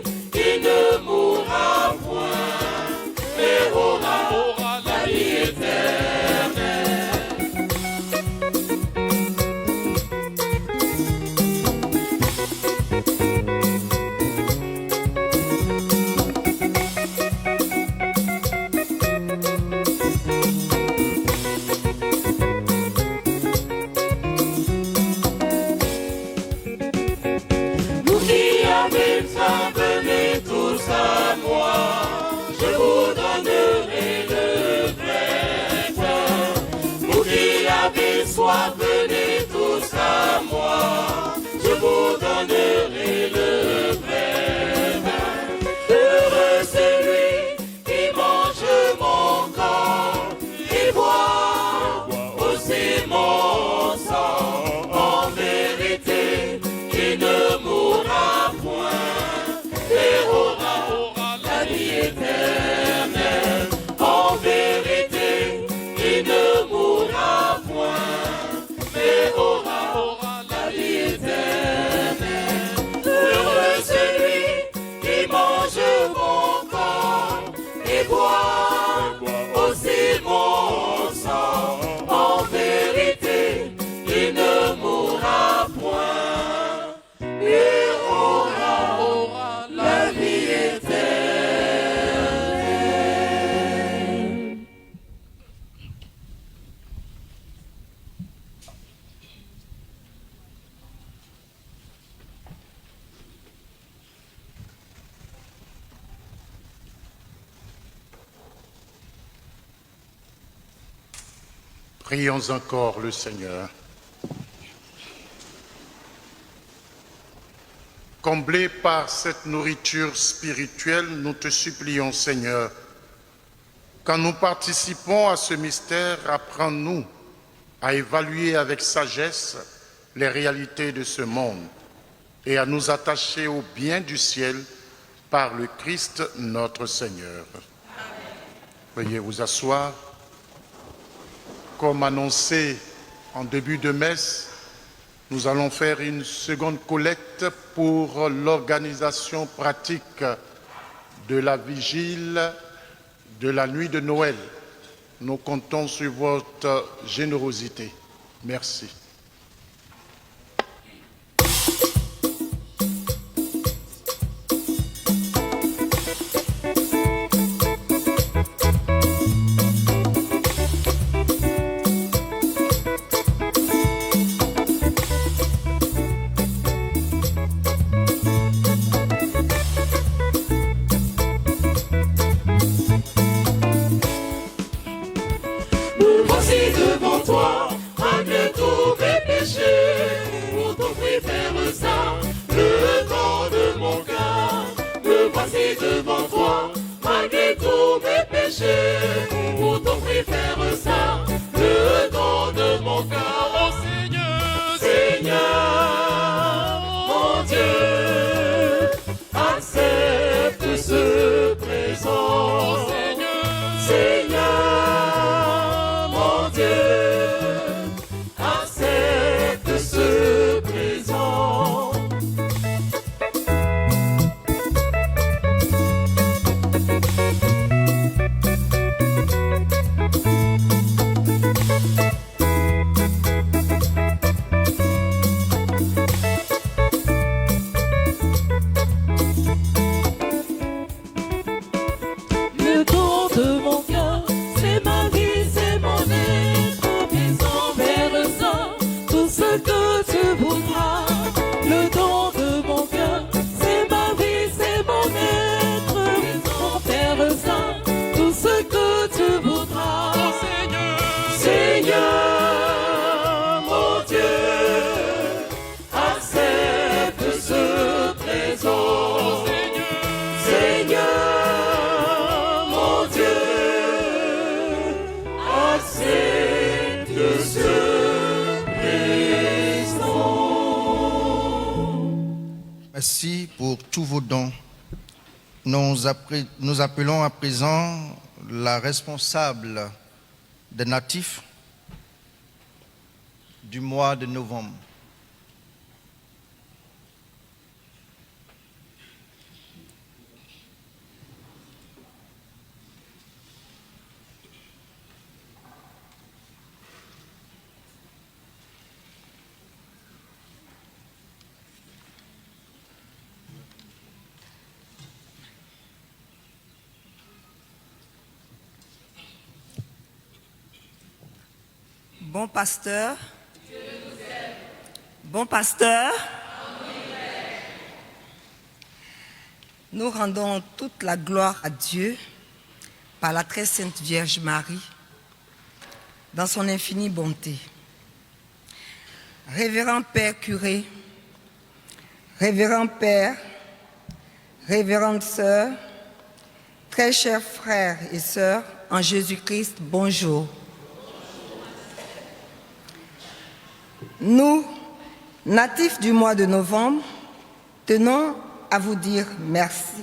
bois aussi mon sang. En vérité, il ne mourra point. Il aura la vie éternelle. Prions encore le Seigneur. Comblés par cette nourriture spirituelle, nous te supplions, Seigneur, quand nous participons à ce mystère, apprends-nous à évaluer avec sagesse les réalités de ce monde et à nous attacher au bien du ciel par le Christ notre Seigneur. Veuillez vous asseoir. Comme annoncé en début de messe, nous allons faire une seconde collecte pour l'organisation pratique de la vigile de la nuit de Noël. Nous comptons sur votre générosité. Merci. Voici devant toi, malgré tous mes péchés, pour t'offrir faire ça, le don de mon cœur. Me voici devant toi, malgré tous mes péchés, pour t'offrir faire ça, le don de mon cœur. Oh Seigneur, Seigneur, mon Dieu, accepte ce présent. Oh Seigneur, Seigneur, mon Dieu, accepte ce présent. Le don de mon cœur, c'est ma vie, c'est mon être, visant vers ça, tout ce que tu voudras. Le don de mon cœur, c'est ma vie, c'est mon être, visant vers ça, tout ce que tu voudras. Oh Seigneur, Seigneur, mon Dieu, accepte ce présent. Oh Seigneur, Seigneur, mon Dieu, accepte ce présent. Merci pour tous vos dons. Nous appelons à présent la responsable des natifs du mois de novembre. Bon pasteur, bon pasteur, nous rendons toute la gloire à Dieu par la très sainte Vierge Marie, dans son infinie bonté. Révérend Père curé, révérend Père, révérende sœur, très chers frères et sœurs en Jésus-Christ, bonjour. Nous, natifs du mois de novembre, tenons à vous dire merci,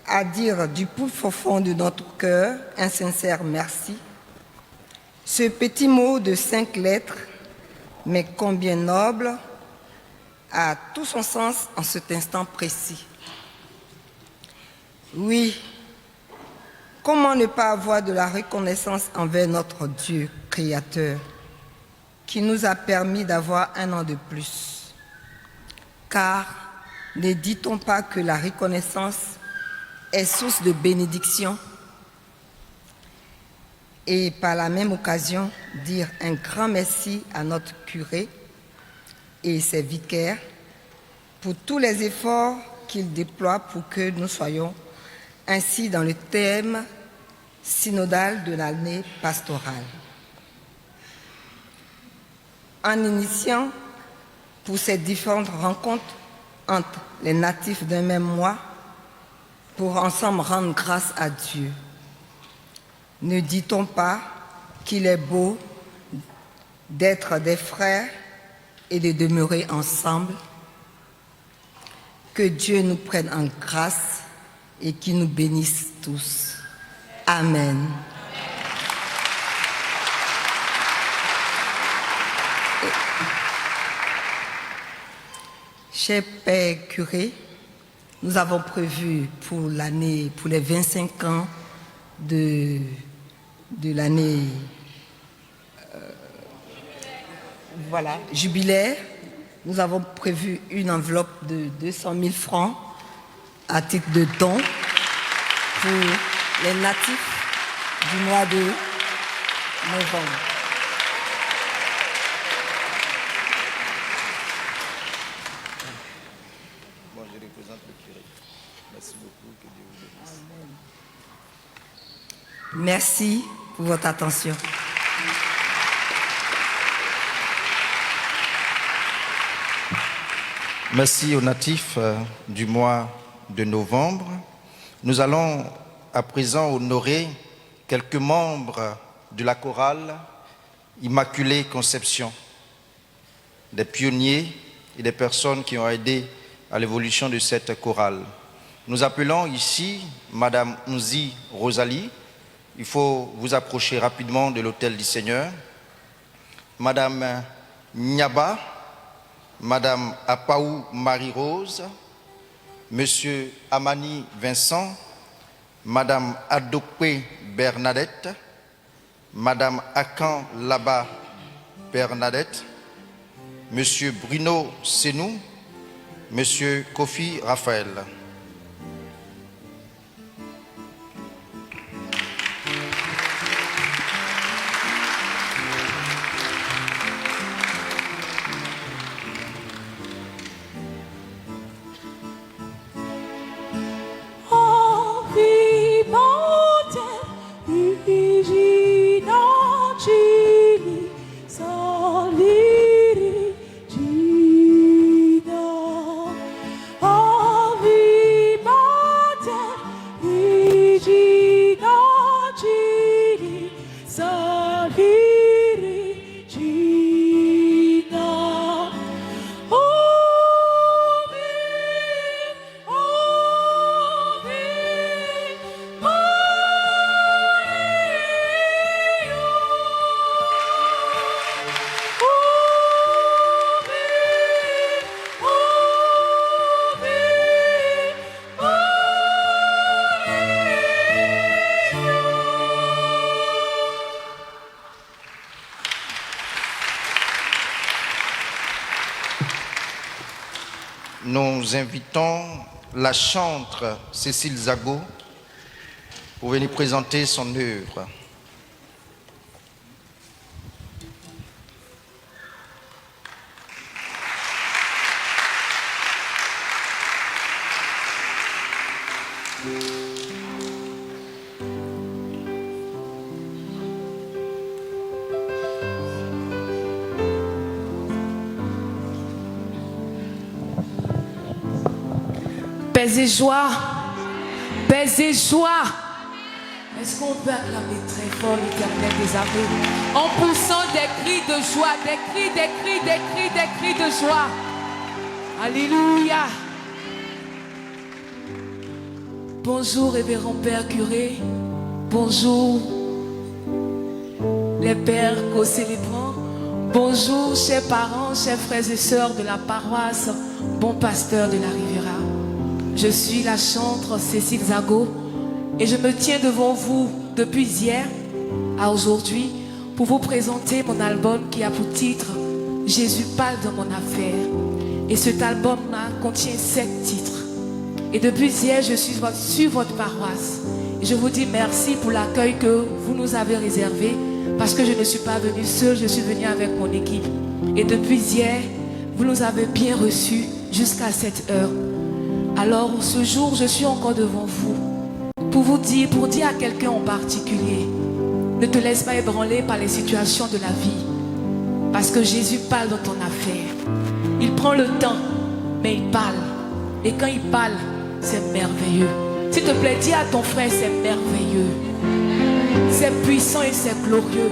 à dire du plus profond de notre cœur un sincère merci. Ce petit mot de 5 lettres, mais combien noble, a tout son sens en cet instant précis. Oui, Comment ne pas avoir de la reconnaissance envers notre Dieu créateur qui nous a permis d'avoir un an de plus? Car ne dit-on pas que la reconnaissance est source de bénédiction? Et par la même occasion, dire un grand merci à notre curé et ses vicaires pour tous les efforts qu'ils déploient pour que nous soyons ainsi dans le thème synodal de l'année pastorale. En initiant pour ces différentes rencontres entre les natifs d'un même mois, pour ensemble rendre grâce à Dieu. Ne dit-on pas qu'il est beau d'être des frères et de demeurer ensemble? Que Dieu nous prenne en grâce et qu'il nous bénisse tous. Amen. Cher Père curé, nous avons prévu pour l'année, pour les 25 ans de l'année jubilaire, nous avons prévu une enveloppe de 200 000 francs à titre de don pour les natifs du mois de novembre. Moi, je représente le curé. Merci beaucoup. Que Dieu vous bénisse. Merci pour votre attention. Merci aux natifs du mois de novembre. Nous allons à présent honorer quelques membres de la chorale Immaculée Conception, des pionniers et des personnes qui ont aidé à l'évolution de cette chorale. Nous appelons ici Madame Nzi Rosalie. Il faut vous approcher rapidement de l'autel du Seigneur. Madame Nyaba, Madame Apaou Marie-Rose, Monsieur Amani Vincent, Madame Adokwe Bernadette, Madame Akan Laba Bernadette, Monsieur Bruno Senou, Monsieur Kofi Raphaël. Nous invitons la chantre Cécile Zago pour venir présenter son œuvre. Paix et joie, paix et joie. Est-ce qu'on peut acclamer très fort l'Éternel des armées en poussant des cris de joie, des cris de joie. Alléluia. Bonjour révérend Père curé, bonjour les pères co-célébrants, bonjour chers parents, chers frères et sœurs de la paroisse, bon pasteur de la Riviera. Je suis la chantre Cécile Zago Et je me tiens devant vous depuis hier à aujourd'hui pour vous présenter mon album qui a pour titre « Jésus parle dans mon affaire ». Et cet album-là contient 7 titres. Et depuis hier, je suis sur votre paroisse. Et je vous dis merci pour l'accueil que vous nous avez réservé, parce que je ne suis pas venue seule, je suis venue avec mon équipe. Et depuis hier, vous nous avez bien reçus jusqu'à cette heure. Alors ce jour, je suis encore devant vous pour dire à quelqu'un en particulier, ne te laisse pas ébranler par les situations de la vie, parce que Jésus parle dans ton affaire. Il prend le temps, mais il parle. Et quand il parle, c'est merveilleux. S'il te plaît, dis à ton frère, c'est merveilleux. C'est puissant et c'est glorieux.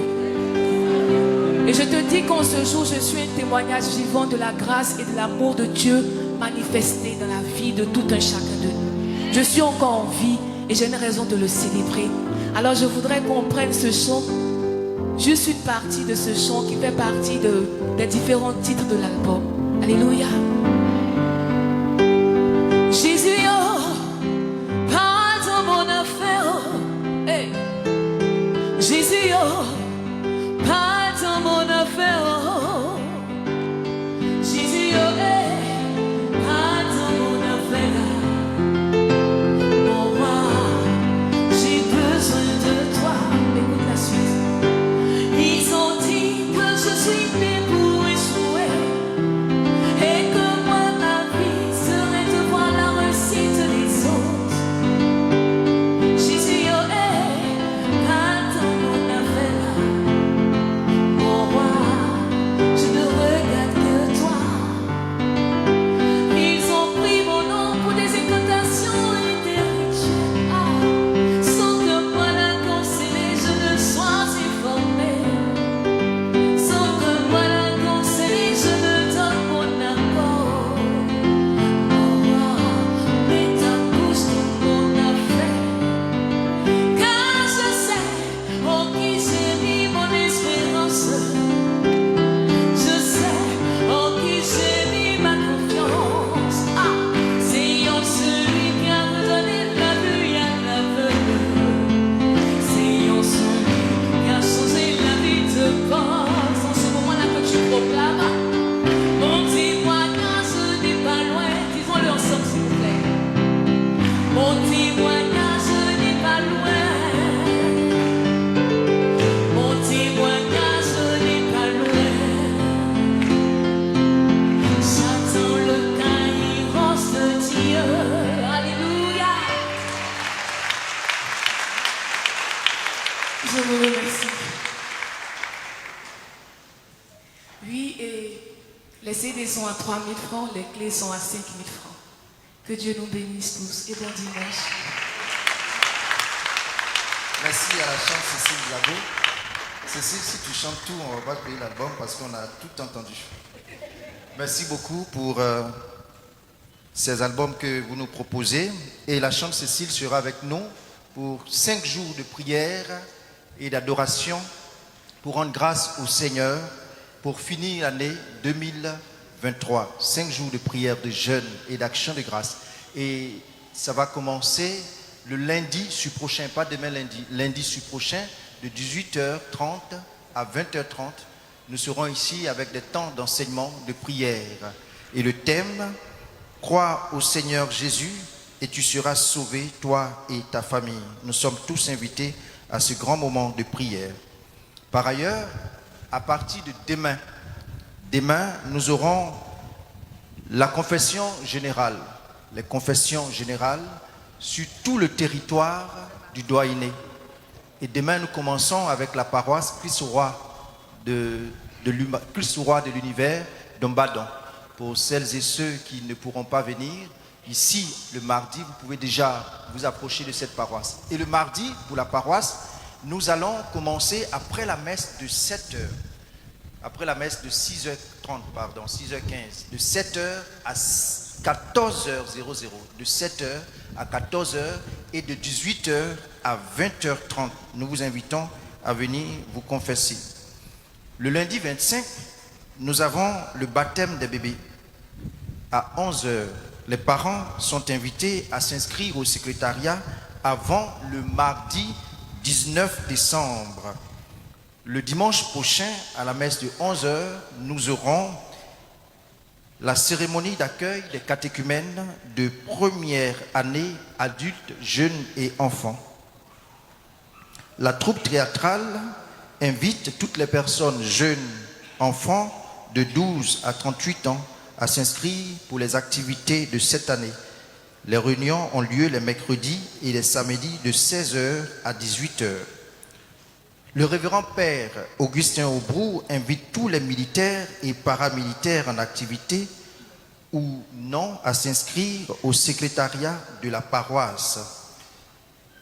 Et je te dis qu'en ce jour, je suis un témoignage vivant de la grâce et de l'amour de Dieu manifesté dans la vie de tout un chacun de nous. Je suis encore en vie et j'ai une raison de le célébrer. Alors je voudrais qu'on prenne ce chant, juste une partie de ce chant qui fait partie des différents titres de l'album. Alléluia. Jésus, oh, parle dans mon affaire. Oh. Hey. Jésus, oh, parle dans mon affaire. Oh. Jésus, oh, hey, parle dans mon affaire. Oh, moi, j'ai besoin de toi. Écoute la suite. Ils ont dit que je suis né pour échouer. Et que moi ma vie serait de voir la réussite des autres. Jésus, oh, hey, parle dans mon affaire. Oh roi, je ne regarde que toi. Ils ont pris mon nom pour des incantations et des rituels. Ah, sans que moi la conseiller, je ne sois informé. Sans que moi la conseiller, je ne donne mon accord. Oh roi, mets ta bouche dans mon affaire. Car je sais en qui j'ai mis mon espérance. Je sais en qui j'ai mis ma confiance. Ah, c'est en celui qui a redonné la vue à l'aveugle. C'est en celui qui a changé la vie de pense. En ce moment-là que tu proclames, mon témoignage n'est pas loin. Disons-le ensemble, s'il vous plaît. Mon témoignage n'est pas loin. Mon témoignage n'est pas loin. J'attends le kairos de Dieu. Alléluia. Je vous remercie. Oui, et les CD sont à 3 000 francs, les clés sont à 5 000 francs. Que Dieu nous bénisse tous et bon dimanche. Merci à la chante Cécile Zago. Cécile, si tu chantes tout, on va pas te payer l'album parce qu'on a tout entendu. Merci beaucoup pour ces albums que vous nous proposez. Et la chante Cécile sera avec nous pour 5 jours de prière et d'adoration pour rendre grâce au Seigneur pour finir l'année 2023. 5 jours de prière, de jeûne et d'action de grâce. Et ça va commencer le lundi prochain, pas demain lundi, lundi prochain, de 18h30 à 20h30. Nous serons ici avec des temps d'enseignement, de prière. Et le thème, crois au Seigneur Jésus et tu seras sauvé, toi et ta famille. Nous sommes tous invités à ce grand moment de prière. Par ailleurs, à partir de demain, nous aurons la confession générale, les confessions générales sur tout le territoire du Douainé. Et demain, nous commençons avec la paroisse Christ-Roi de l'univers d'Ombadon. Pour celles et ceux qui ne pourront pas venir, ici, le mardi, vous pouvez déjà vous approcher de cette paroisse. Et le mardi, pour la paroisse, nous allons commencer après la messe de 7h. Après la messe de 6h30, 6h15, de 7h à 14h00, de 7h à 14h et de 18h à 20h30. Nous vous invitons à venir vous confesser. Le lundi 25, nous avons le baptême des bébés à 11h. Les parents sont invités à s'inscrire au secrétariat avant le mardi 19 décembre. Le dimanche prochain, à la messe de 11h, nous aurons la cérémonie d'accueil des catéchumènes de première année, adultes, jeunes et enfants. La troupe théâtrale invite toutes les personnes jeunes, enfants de 12 à 38 ans à s'inscrire pour les activités de cette année. Les réunions ont lieu les mercredis et les samedis de 16h à 18h. Le révérend père Augustin Aubrou invite tous les militaires et paramilitaires en activité ou non à s'inscrire au secrétariat de la paroisse.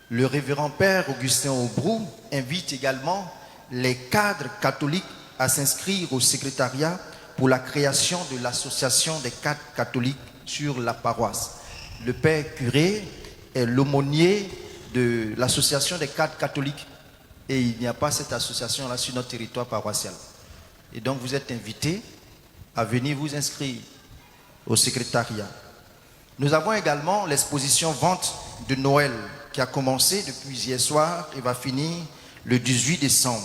Le révérend père Augustin Aubrou invite également les cadres catholiques à s'inscrire au secrétariat pour la création de l'association des cadres catholiques sur la paroisse. Le père curé est l'aumônier de l'association des cadres catholiques et il n'y a pas cette association-là sur notre territoire paroissial. Et donc vous êtes invités à venir vous inscrire au secrétariat. Nous avons également l'exposition vente de Noël qui a commencé depuis hier soir et va finir le 18 décembre.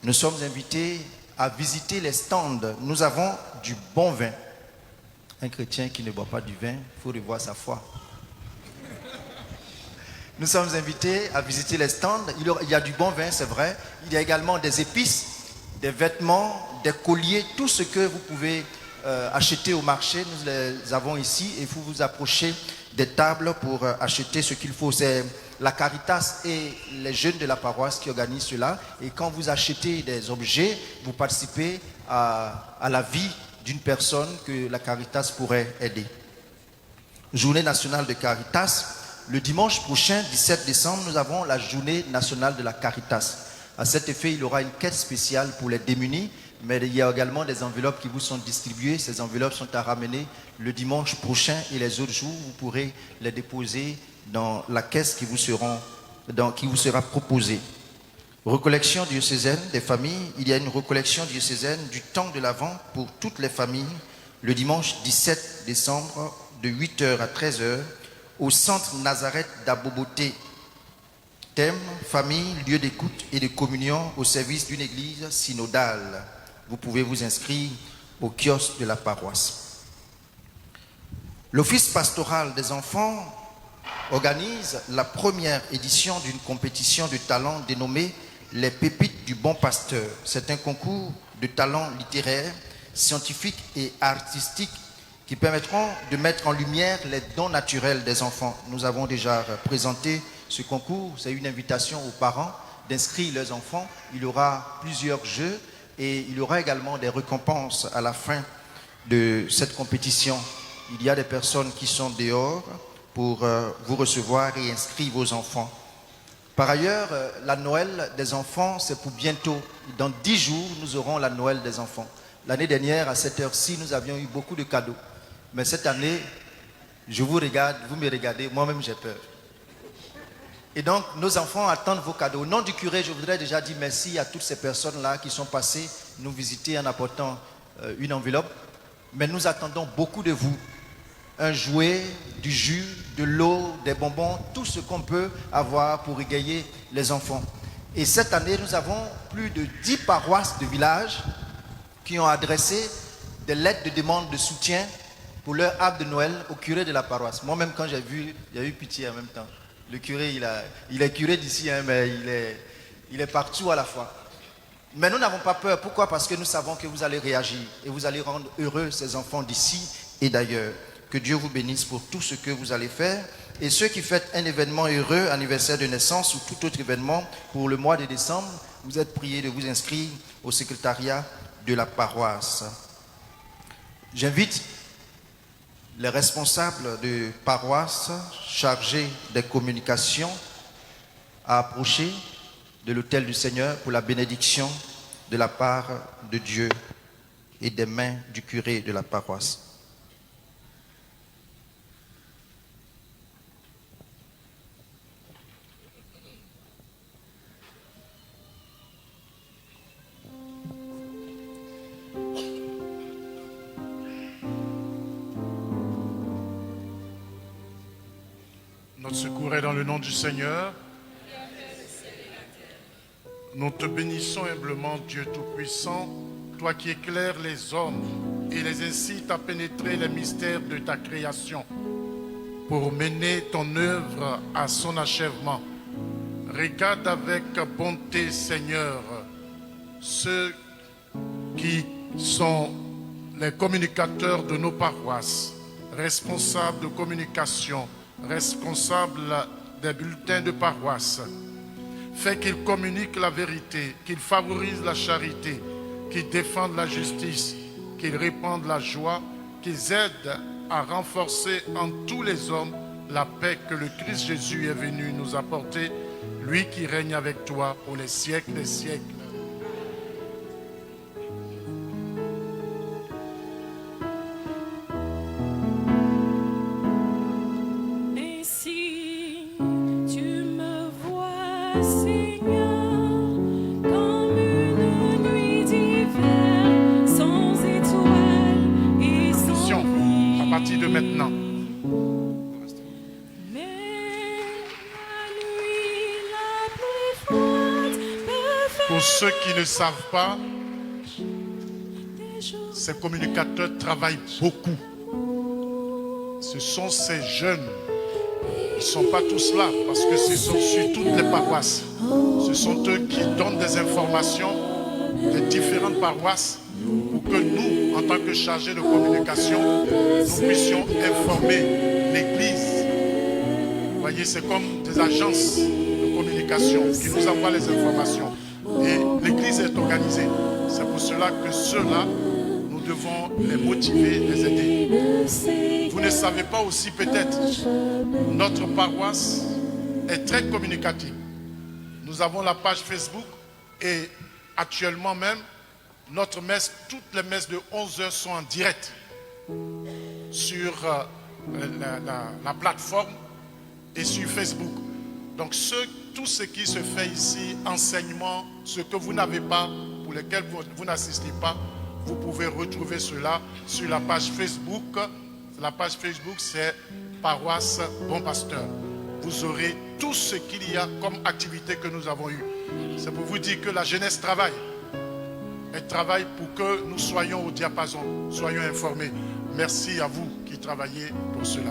Nous sommes invités à visiter les stands. Nous avons du bon vin. Un chrétien qui ne boit pas du vin, il faut revoir sa foi. Nous sommes invités à visiter les stands. Il y a du bon vin, c'est vrai. Il y a également des épices, des vêtements, des colliers, tout ce que vous pouvez acheter au marché. Nous les avons ici et vous vous approchez des tables pour acheter ce qu'il faut. C'est la Caritas et les jeunes de la paroisse qui organisent cela. Et quand vous achetez des objets, vous participez à la vie d'une personne que la Caritas pourrait aider. Journée nationale de Caritas. Le dimanche prochain, 17 décembre, nous avons la journée nationale de la Caritas. À cet effet, il y aura une quête spéciale pour les démunis, mais il y a également des enveloppes qui vous sont distribuées. Ces enveloppes sont à ramener le dimanche prochain et les autres jours, vous pourrez les déposer dans la caisse qui vous sera proposée. Recollection diocésaine des familles. Il y a une recollection diocésaine du temps de l'Avent pour toutes les familles le dimanche 17 décembre de 8h à 13h au centre Nazareth d'Aboboté. Thème, famille, lieu d'écoute et de communion au service d'une église synodale. Vous pouvez vous inscrire au kiosque de la paroisse. L'Office pastoral des enfants organise la première édition d'une compétition de talents dénommée Les Pépites du Bon Pasteur. C'est un concours de talents littéraires, scientifiques et artistiques qui permettront de mettre en lumière les dons naturels des enfants. Nous avons déjà présenté ce concours. C'est une invitation aux parents d'inscrire leurs enfants. Il y aura plusieurs jeux et il y aura également des récompenses à la fin de cette compétition. Il y a des personnes qui sont dehors pour vous recevoir et inscrire vos enfants. Par ailleurs, la Noël des enfants, c'est pour bientôt. Dans 10 jours, nous aurons la Noël des enfants. L'année dernière, à cette heure-ci, nous avions eu beaucoup de cadeaux. Mais cette année, je vous regarde, vous me regardez, moi-même j'ai peur. Et donc, nos enfants attendent vos cadeaux. Au nom du curé, je voudrais déjà dire merci à toutes ces personnes-là qui sont passées nous visiter en apportant une enveloppe. Mais nous attendons beaucoup de vous. Un jouet, du jus, de l'eau, des bonbons, tout ce qu'on peut avoir pour égayer les enfants. Et cette année, nous avons plus de 10 paroisses de village qui ont adressé des lettres de demande de soutien pour leur arbre de Noël au curé de la paroisse. Moi-même, quand j'ai vu, il y a eu pitié en même temps. Le curé, il est curé d'ici, hein, mais il est partout à la fois. Mais nous n'avons pas peur. Pourquoi? Parce que nous savons que vous allez réagir et vous allez rendre heureux ces enfants d'ici et d'ailleurs. Que Dieu vous bénisse pour tout ce que vous allez faire. Et ceux qui fêtent un événement heureux, anniversaire de naissance ou tout autre événement pour le mois de décembre, vous êtes priés de vous inscrire au secrétariat de la paroisse. J'invite les responsables de paroisse chargés des communications à approcher de l'autel du Seigneur pour la bénédiction de la part de Dieu et des mains du curé de la paroisse. Notre secours est dans le nom du Seigneur. Nous te bénissons humblement, Dieu Tout-Puissant, toi qui éclaires les hommes et les incites à pénétrer les mystères de ta création pour mener ton œuvre à son achèvement. Regarde avec bonté, Seigneur, ceux qui sont les communicateurs de nos paroisses, responsables de communication, responsables des bulletins de paroisse. Fais qu'ils communiquent la vérité, qu'ils favorisent la charité, qu'ils défendent la justice, qu'ils répandent la joie, qu'ils aident à renforcer en tous les hommes la paix que le Christ Jésus est venu nous apporter, lui qui règne avec toi pour les siècles des siècles. Ainsi, tu me vois, Seigneur, comme une nuit d'hiver, sans étoiles et sans Attention, à partir de maintenant. Mais la nuit la plus froide peut Pour ceux qui ne savent pas, des jours ces communicateurs travaillent beaucoup. Ce sont ces jeunes. Ils ne sont pas tous là parce que ce sont sur toutes les paroisses. Ce sont eux qui donnent des informations des différentes paroisses pour que nous, en tant que chargés de communication, nous puissions informer l'Église. Vous voyez, c'est comme des agences de communication qui nous envoient les informations. Et l'Église est organisée. C'est pour cela que ceux-là, nous devons les motiver, les aider. Vous ne savez pas aussi peut-être, notre paroisse est très communicative. Nous avons la page Facebook et actuellement même, notre messe, toutes les messes de 11h sont en direct sur la plateforme et sur Facebook. Donc tout ce qui se fait ici, enseignement, ce que vous n'avez pas, pour lesquels vous n'assistez pas, vous pouvez retrouver cela sur la page Facebook. La page Facebook, c'est Paroisse Bon Pasteur. Vous aurez tout ce qu'il y a comme activité que nous avons eue. C'est pour vous dire que la jeunesse travaille. Elle travaille pour que nous soyons au diapason, soyons informés. Merci à vous qui travaillez pour cela.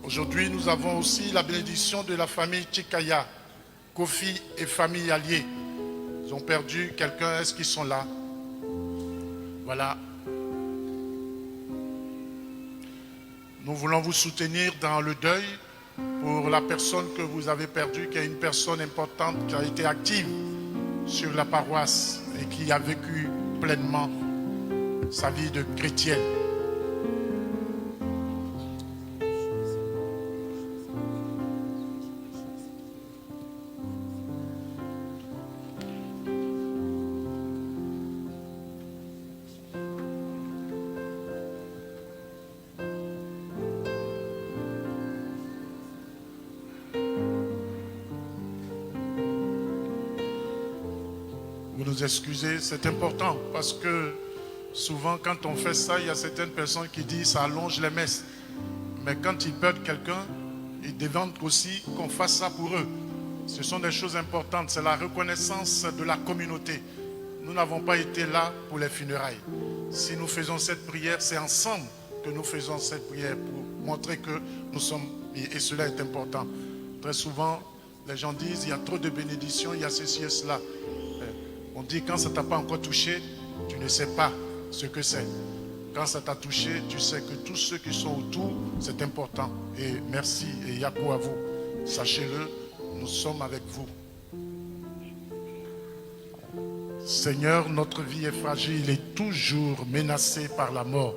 Aujourd'hui, nous avons aussi la bénédiction de la famille Chikaya, Kofi et famille alliée. Ils ont perdu quelqu'un. Est-ce qu'ils sont là? Voilà. Nous voulons vous soutenir dans le deuil pour la personne que vous avez perdue, qui est une personne importante, qui a été active sur la paroisse et qui a vécu pleinement sa vie de chrétienne. Vous nous excusez, c'est important parce que souvent quand on fait ça, il y a certaines personnes qui disent ça allonge les messes. Mais quand ils perdent quelqu'un, ils demandent aussi qu'on fasse ça pour eux. Ce sont des choses importantes, c'est la reconnaissance de la communauté. Nous n'avons pas été là pour les funérailles. Si nous faisons cette prière, c'est ensemble que nous faisons cette prière pour montrer que nous sommes, et cela est important. Très souvent, les gens disent, il y a trop de bénédictions, il y a ceci et cela. On dit, quand ça ne t'a pas encore touché, tu ne sais pas ce que c'est. Quand ça t'a touché, tu sais que tous ceux qui sont autour, c'est important. Et merci et Yakou à vous. Sachez-le, nous sommes avec vous. Seigneur, notre vie est fragile et toujours menacée par la mort.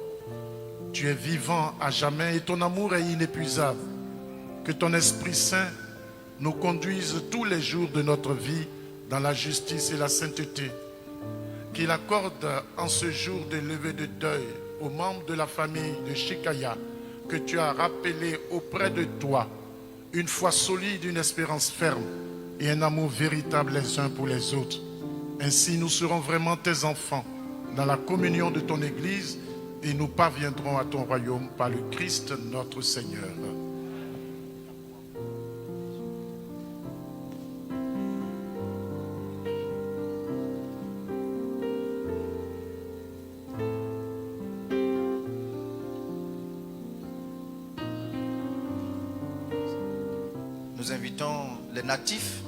Tu es vivant à jamais et ton amour est inépuisable. Que ton Esprit Saint nous conduise tous les jours de notre vie dans la justice et la sainteté. Qu'il accorde en ce jour de levée de deuil aux membres de la famille de Chikaya que tu as rappelé auprès de toi une foi solide, une espérance ferme et un amour véritable les uns pour les autres. Ainsi nous serons vraiment tes enfants dans la communion de ton Église et nous parviendrons à ton royaume par le Christ notre Seigneur. Nous invitons les natifs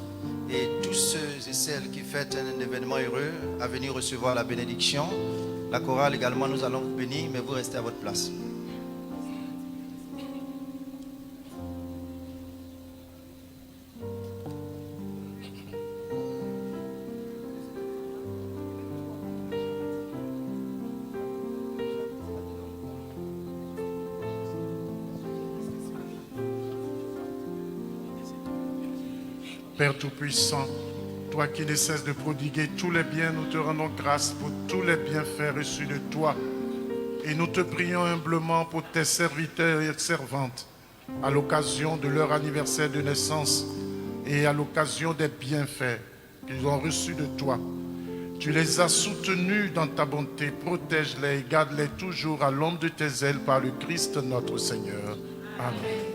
et tous ceux et celles qui fêtent un événement heureux à venir recevoir la bénédiction. La chorale également, nous allons vous bénir, mais vous restez à votre place. Père Tout-Puissant, toi qui ne cesses de prodiguer tous les biens, nous te rendons grâce pour tous les bienfaits reçus de toi. Et nous te prions humblement pour tes serviteurs et servantes, à l'occasion de leur anniversaire de naissance et à l'occasion des bienfaits qu'ils ont reçus de toi. Tu les as soutenus dans ta bonté, protège-les et garde-les toujours à l'ombre de tes ailes par le Christ notre Seigneur. Amen.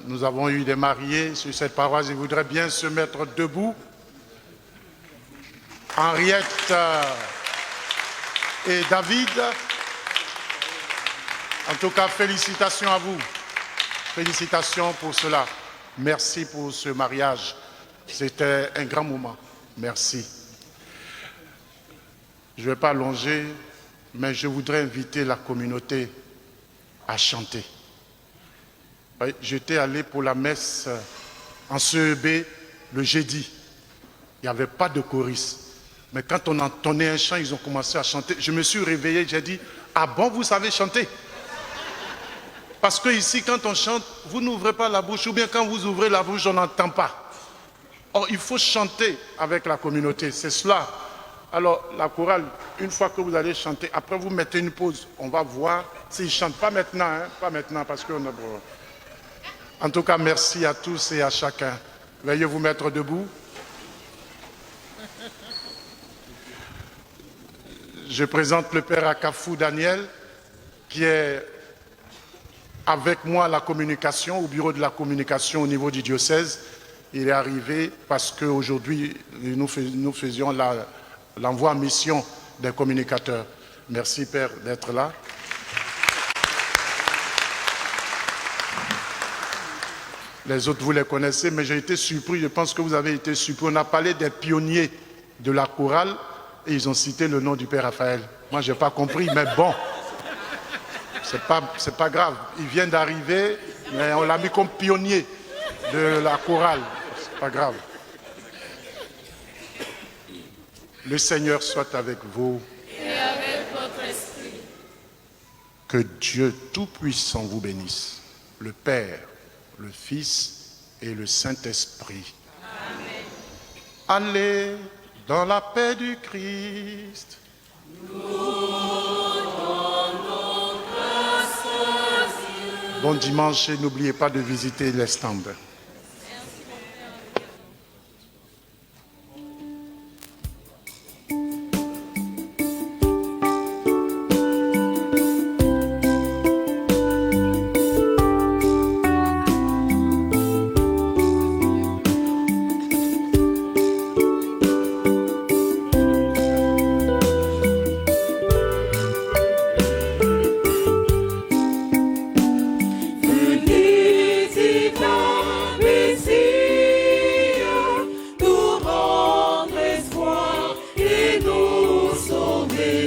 Nous avons eu des mariés sur cette paroisse. Ils voudraient bien se mettre debout. Henriette et David. En tout cas, félicitations à vous. Félicitations pour cela. Merci pour ce mariage. C'était un grand moment. Merci. Je ne vais pas allonger, mais je voudrais inviter la communauté à chanter. J'étais allé pour la messe en CEB le jeudi. Il n'y avait pas de choriste. Mais quand on entendait un chant, ils ont commencé à chanter. Je me suis réveillé, j'ai dit, ah bon, vous savez chanter? Parce que ici, quand on chante, vous n'ouvrez pas la bouche, ou bien quand vous ouvrez la bouche, on n'entend pas. Or, il faut chanter avec la communauté, c'est cela. Alors, la chorale, une fois que vous allez chanter, après vous mettez une pause. On va voir s'ils ne chantent pas maintenant, hein, pas maintenant, parce qu'on a... En tout cas, merci à tous et à chacun. Veuillez vous mettre debout. Je présente le Père Akafou Daniel, qui est avec moi à la communication, au bureau de la communication au niveau du diocèse. Il est arrivé parce qu'aujourd'hui, nous faisions l'envoi en mission des communicateurs. Merci, Père, d'être là. Les autres, vous les connaissez, mais j'ai été surpris, je pense que vous avez été surpris. On a parlé des pionniers de la chorale et ils ont cité le nom du Père Raphaël. Moi, je n'ai pas compris, mais bon, c'est pas grave. Il vient d'arriver, mais on l'a mis comme pionnier de la chorale. C'est pas grave. Le Seigneur soit avec vous. Et avec votre esprit. Que Dieu Tout-Puissant vous bénisse, le Père, le Fils et le Saint-Esprit. Amen. Allez dans la paix du Christ. Nous donnons grâce à Dieu. Bon dimanche et n'oubliez pas de visiter les stands. sauvé.